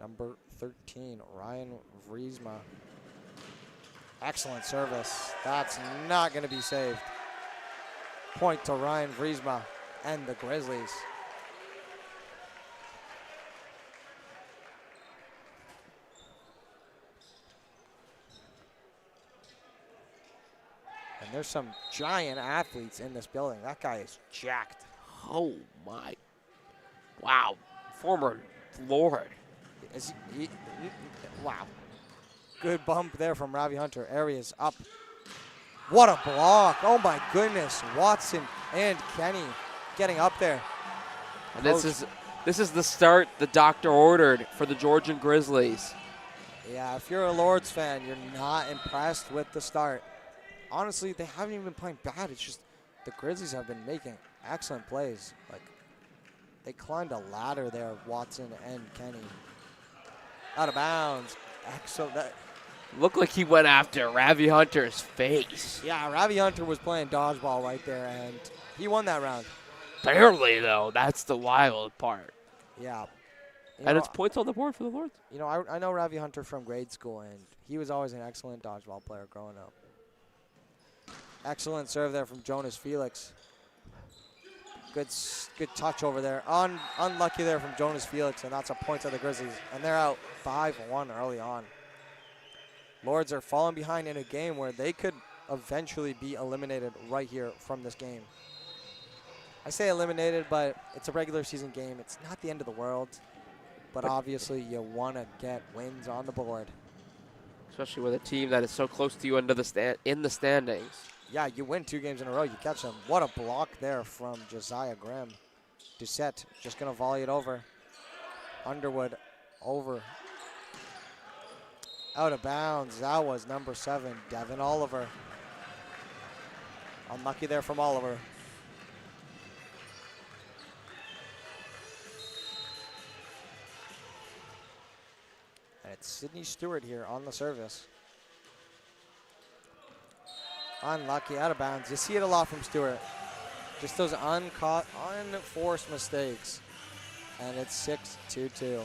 Number 13, Ryan Vriesma. Excellent service. That's not going to be saved. Point to Ryan Vriesma and the Grizzlies. And there's some giant athletes in this building. That guy is jacked. Oh, my. Wow. Former Lord. Wow. Good bump there from Ravi Hunter. Arias up. What a block. Oh, my goodness. Watson and Kenny getting up there. And this is the start the doctor ordered for the Georgian Grizzlies. Yeah, if you're a Lords fan, you're not impressed with the start. Honestly, they haven't even been playing bad. It's just the Grizzlies have been making excellent plays. Like, they climbed a ladder there, Watson and Kenny. Out of bounds. Excellent. Looked like he went after Ravi Hunter's face. Yeah, Ravi Hunter was playing dodgeball right there, and he won that round. Barely, though. That's the wild part. Yeah. And it's points on the board for the Lords. You know, I know Ravi Hunter from grade school, and he was always an excellent dodgeball player growing up. Excellent serve there from Jonas Felix. Good touch over there. Unlucky there from Jonas Felix, and that's a point to the Grizzlies. And they're out 5-1 early on. Lords are falling behind in a game where they could eventually be eliminated right here from this game. I say eliminated, but it's a regular season game. It's not the end of the world, but obviously you want to get wins on the board. Especially with a team that is so close to you in the standings. Yeah, you win 2 games in a row, you catch them. What a block there from Josiah Graham. Doucette just going to volley it over. Underwood over. Out of bounds. That was number 7, Devin Oliver. Unlucky there from Oliver. And it's Sidney Stewart here on the service. Unlucky, out of bounds. You see it a lot from Stewart. Just those unforced mistakes. And it's 6-2-2.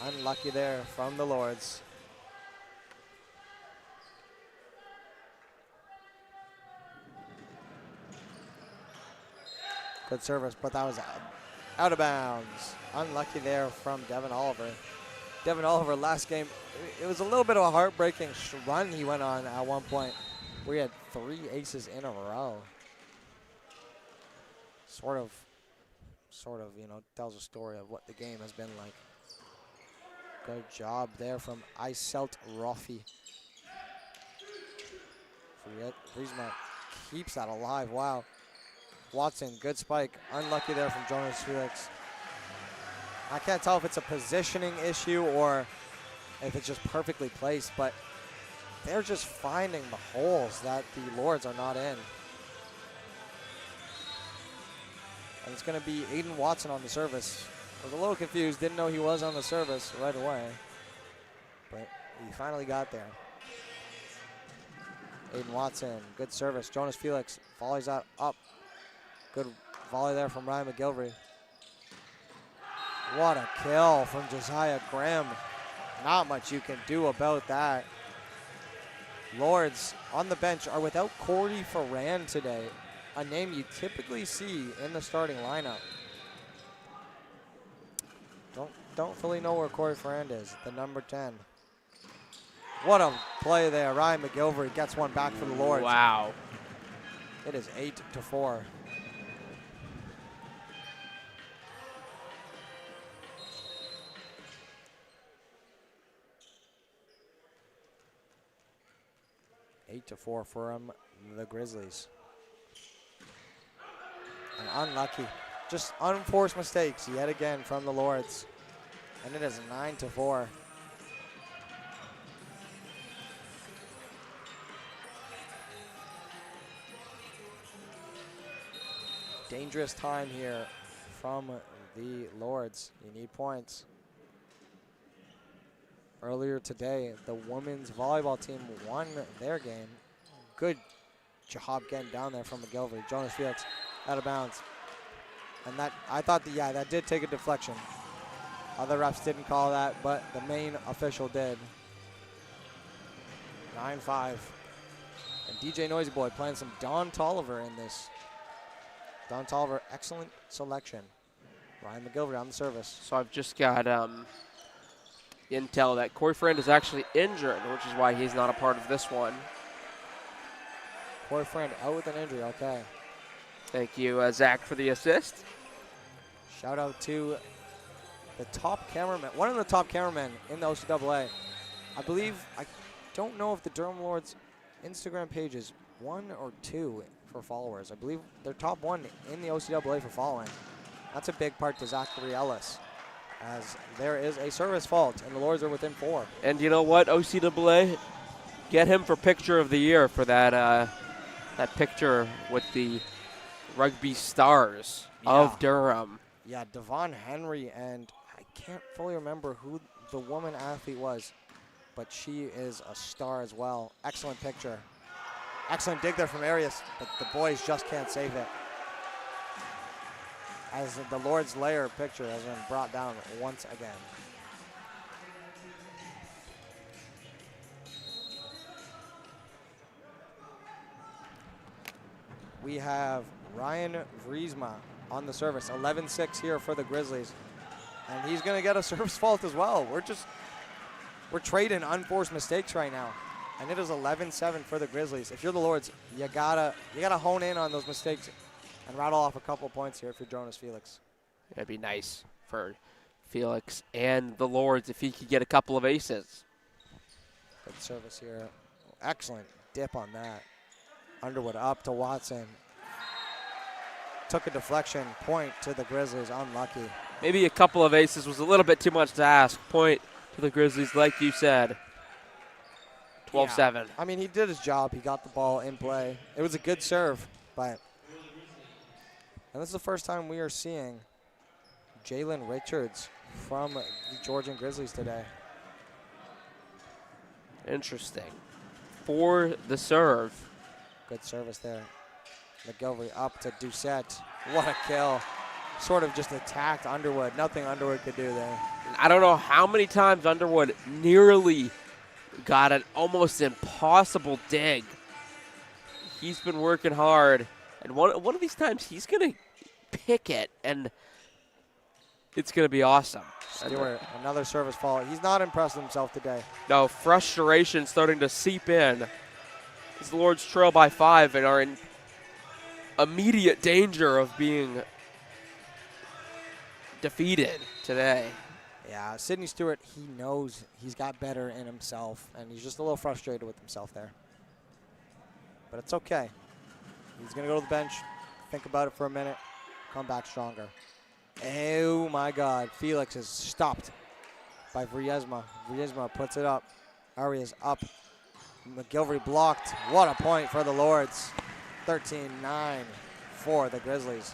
Unlucky there from the Lords. Good service, but that was out of bounds. Unlucky there from Devin Oliver. Devin Oliver last game, it was a little bit of a heartbreaking run he went on at one point. We had 3 aces in a row. Sort of, you know, tells a story of what the game has been like. Good job there from Iselt Roffi. Friesma keeps that alive. Wow. Watson, good spike. Unlucky there from Jonas Felix. I can't tell if it's a positioning issue or if it's just perfectly placed, but they're just finding the holes that the Lords are not in. And it's going to be Aiden Watson on the service. I was a little confused, didn't know he was on the service right away, but he finally got there. Aiden Watson, good service. Jonas Felix volleys that up. Good volley there from Ryan McGilvery. What a kill from Josiah Graham. Not much you can do about that. Lords on the bench are without Cordy Ferran today, a name you typically see in the starting lineup. Don't fully know where Corey Ferran is, the number 10. What a play there. Ryan McGilvery gets one back for the Lords. Wow. It is 8-4. Eight to 4 for the Grizzlies. And unlucky. Just unforced mistakes yet again from the Lords. And it is 9-4. Dangerous time here from the Lords. You need points. Earlier today, the women's volleyball team won their game. Good job getting down there from McGilvery. Jonas Felix out of bounds. And that, I thought, that did take a deflection. Other refs didn't call that, but the main official did. 9-5. And DJ Noisy Boy playing some Don Tolliver in this. Don Tolliver, excellent selection. Ryan McGilvery on the service. So I've just got intel that Corey Friend is actually injured, which is why he's not a part of this one. Corey Friend out with an injury, okay. Thank you, Zach, for the assist. Shout out to the top cameraman, one of the top cameramen in the OCAA. I believe, I don't know if the Durham Lords Instagram page is 1 or 2 for followers. I believe they're top 1 in the OCAA for following. That's a big part to Zachary Ellis, as there is a service fault, and the Lords are within 4. And you know what, OCAA, get him for Picture of the Year for that that picture with the rugby stars of Durham. Yeah, Devon Henry, and I can't fully remember who the woman athlete was, but she is a star as well. Excellent picture. Excellent dig there from Arias, but the boys just can't save it. As the Lord's layer picture has been brought down once again. We have Ryan Vriesma on the service. 11-6 here for the Grizzlies. And he's going to get a service fault as well. We're trading unforced mistakes right now. And it is 11-7 for the Grizzlies. If you're the Lords, you gotta hone in on those mistakes and rattle off a couple points here for Jonas Felix. It'd be nice for Felix and the Lords if he could get a couple of aces. Good service here. Excellent dip on that. Underwood up to Watson. Took a deflection. Point to the Grizzlies. Unlucky. Maybe a couple of aces was a little bit too much to ask. Point to the Grizzlies, like you said. 12-7. Yeah. I mean, he did his job. He got the ball in play. It was a good serve, but... And this is the first time we are seeing Jalen Richards from the Georgian Grizzlies today. Interesting. For the serve. Good service there. McGilvery up to Doucette. What a kill. Sort of just attacked Underwood. Nothing Underwood could do there. I don't know how many times Underwood nearly got an almost impossible dig. He's been working hard. And one of these times he's going to pick it, and it's going to be awesome. Stewart, another service fault. He's not impressed with himself today. No, frustration starting to seep in. As the Lords trail by 5 and are in immediate danger of being defeated today. Yeah, Sidney Stewart, he knows he's got better in himself, and he's just a little frustrated with himself there. But it's okay. He's going to go to the bench, think about it for a minute, come back stronger. Oh, my God. Felix is stopped by Vriesma. Vriesma puts it up. Arias up. McGilvery blocked. What a point for the Lords. 13-9 for the Grizzlies.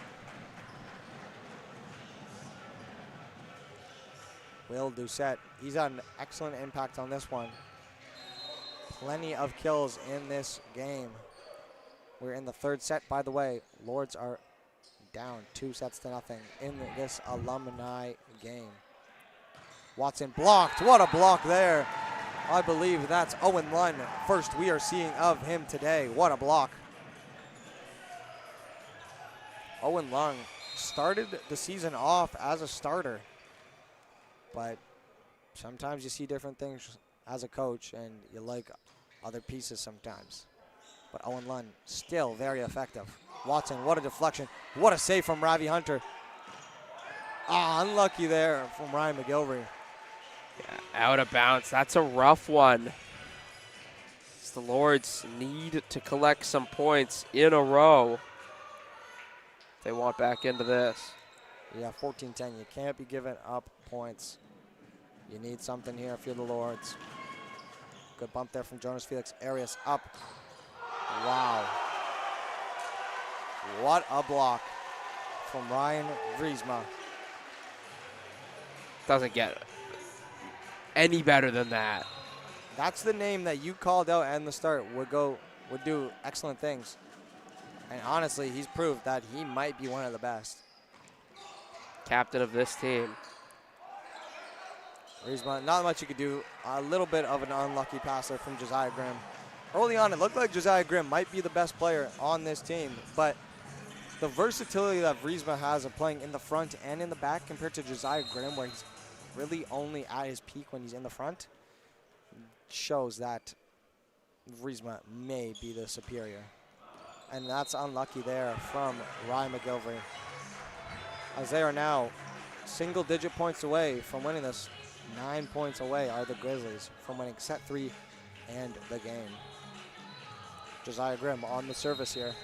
Will Doucette, he's had an excellent impact on this one. Plenty of kills in this game. We're in the third set, by the way. Lords are down 2-0 in this alumni game. Watson blocked. What a block there. I believe that's Owen Lunn. First we are seeing of him today. What a block. Owen Lunn started the season off as a starter, but sometimes you see different things as a coach, and you like other pieces sometimes. But Owen Lund still very effective. Watson, what a deflection. What a save from Ravi Hunter. Unlucky there from Ryan McGilvery. Yeah, out of bounds. That's a rough one. The Lords need to collect some points in a row if they want back into this. Yeah, 14-10. You can't be giving up points. You need something here if you're the Lords. Good bump there from Jonas Felix. Arias up. Wow. What a block from Ryan Vriesma. Doesn't get any better than that. That's the name that you called out at the start would do excellent things. And honestly, he's proved that he might be one of the best. Captain of this team. Vriesma, not much you could do. A little bit of an unlucky passer from Josiah Grimm. Early on, it looked like Josiah Grimm might be the best player on this team, but the versatility that Vriesma has of playing in the front and in the back compared to Josiah Grimm, where he's really only at his peak when he's in the front, shows that Vriesma may be the superior. And that's unlucky there from Ryan McGilvery. As they are now single-digit points away from winning this. 9 points away are the Grizzlies from winning set 3 and the game. Josiah Grimm on the service here.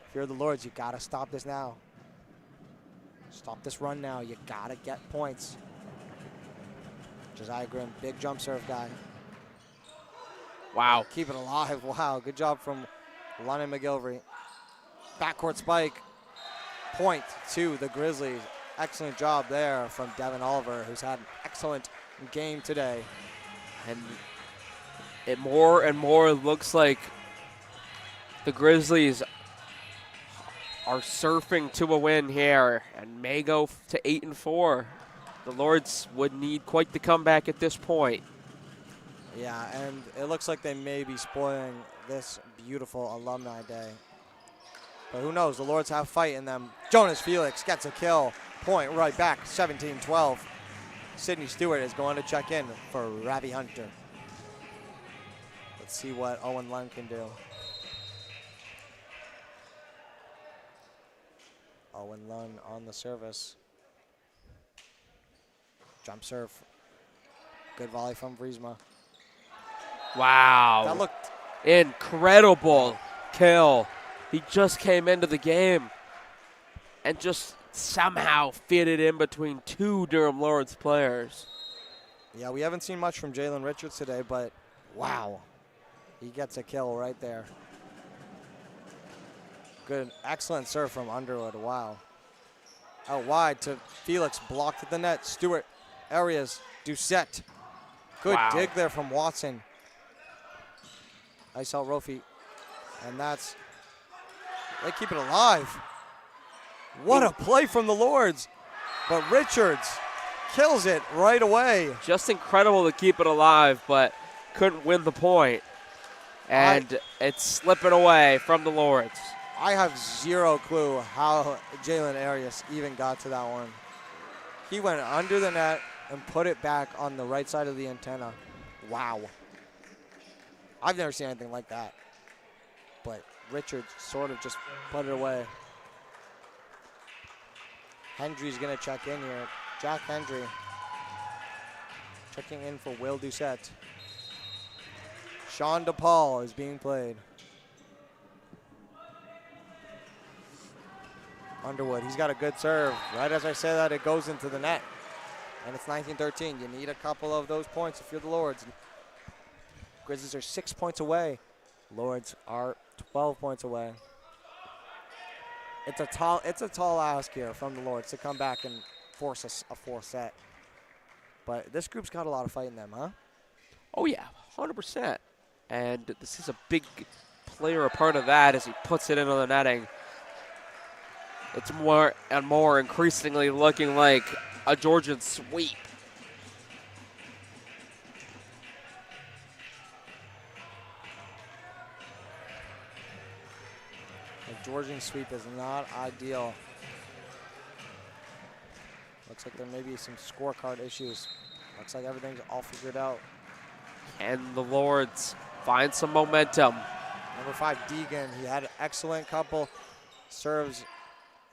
If you're the Lords, you gotta stop this now. Stop this run now. You gotta get points. Josiah Grimm, big jump serve guy. Wow. Keep it alive. Wow, good job from Lennon McGilvery. Backcourt spike. Point to the Grizzlies. Excellent job there from Devin Oliver, who's had an excellent game today. And it more and more looks like the Grizzlies are surfing to a win here and may go to 8-4. The Lords would need quite the comeback at this point. Yeah, and it looks like they may be spoiling this beautiful alumni day. But who knows? The Lords have fight in them. Jonas Felix gets a kill. Point right back, 17-12. Sydney Stewart is going to check in for Ravi Hunter. Let's see what Owen Lund can do. Owen Lund on the service. Jump serve. Good volley from Vriesma. Wow. That looked incredible kill. He just came into the game and just somehow fitted in between two Durham Lords players. Yeah, we haven't seen much from Jalen Richards today, but wow. He gets a kill right there. Good, excellent serve from Underwood, wow. Out wide to Felix, blocked at the net. Stewart, Arias, Doucette. Good dig there from Watson. Nice out Rofi. And that's, they keep it alive. What a play from the Lords. But Richards kills it right away. Just incredible to keep it alive, but couldn't win the point. And it's slipping away from the Lords. I have zero clue how Jalen Arias even got to that one. He went under the net and put it back on the right side of the antenna. Wow. I've never seen anything like that. But Richards sort of just put it away. Hendry's going to check in here. Jack Hendry checking in for Will Doucette. Sean DePaul is being played. Underwood, he's got a good serve. Right as I say that, it goes into the net. And it's 19-13. You need a couple of those points if you're the Lords. Grizzlies are 6 points away. Lords are 12 points away. It's a tall ask here from the Lords to come back and force a fourth set. But this group's got a lot of fight in them, huh? Oh, yeah, 100%. And this is a big player, a part of that as he puts it into the netting. It's more and more increasingly looking like a Georgian sweep. The Georgian sweep is not ideal. Looks like there may be some scorecard issues. Looks like everything's all figured out. And the Lords find some momentum. Number 5, Deegan, he had an excellent couple serves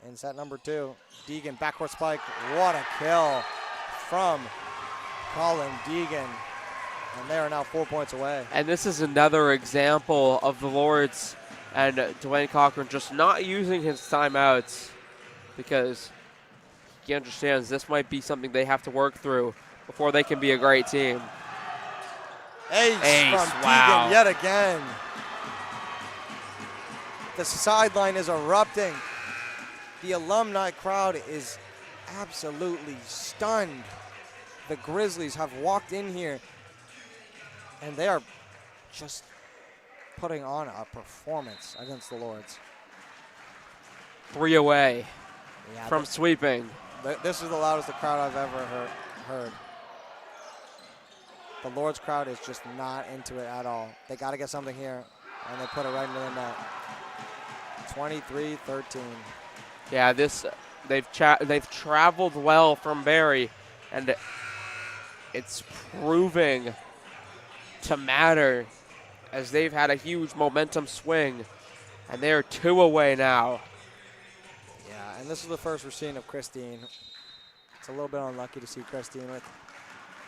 in set number 2. Deegan, backcourt spike, what a kill from Colin Deegan. And they are now 4 points away. And this is another example of the Lords and Dwayne Cochran just not using his timeouts because he understands this might be something they have to work through before they can be a great team. Ace from Deegan yet again. The sideline is erupting. The alumni crowd is absolutely stunned. The Grizzlies have walked in here and they are just putting on a performance against the Lords. 3 away from sweeping. This is the loudest the crowd I've ever heard. The Lords crowd is just not into it at all. They got to get something here, and they put it right into the net. 23-13. Yeah, they've traveled well from Barry, and it's proving to matter as they've had a huge momentum swing, and they're 2 away now. Yeah, and this is the first we're seeing of Christine. It's a little bit unlucky to see Christine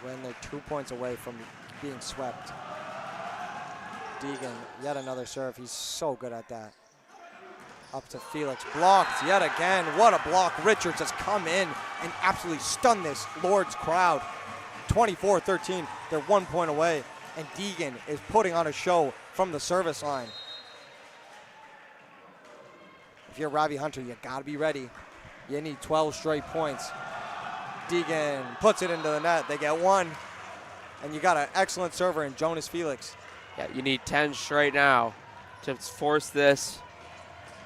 when they're 2 points away from being swept. Deegan, yet another serve. He's so good at that. Up to Felix, blocked yet again. What a block. Richards has come in and absolutely stunned this Lords crowd. 24-13, they're 1 point away, and Deegan is putting on a show from the service line. If you're Ravi Hunter, you gotta be ready. You need 12 straight points. Deegan puts it into the net. They get 1, and you got an excellent server in Jonas Felix. Yeah, you need 10 straight now to force this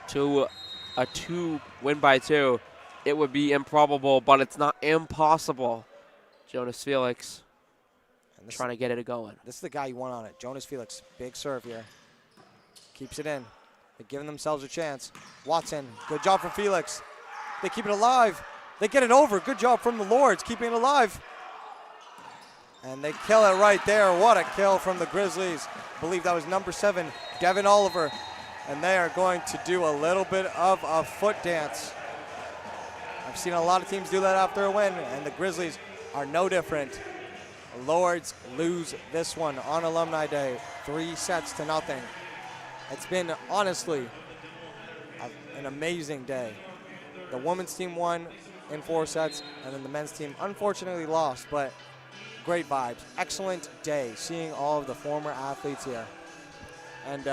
to a win by 2. It would be improbable, but it's not impossible. Jonas Felix trying to get it going. This is the guy you want on it. Jonas Felix, big serve here. Keeps it in. They're giving themselves a chance. Watson, good job from Felix. They keep it alive. They get it over. Good job from the Lords, keeping it alive. And they kill it right there. What a kill from the Grizzlies. I believe that was number 7, Devin Oliver. And they are going to do a little bit of a foot dance. I've seen a lot of teams do that after a win, and the Grizzlies are no different. Lords lose this one on Alumni Day, 3-0. It's been, honestly, an amazing day. The women's team won in 4 sets, and then the men's team unfortunately lost, but great vibes. Excellent day seeing all of the former athletes here. And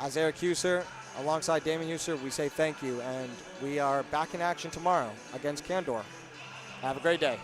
as Eric Husser, alongside Damon Husser, we say thank you, and we are back in action tomorrow against Candor. Have a great day.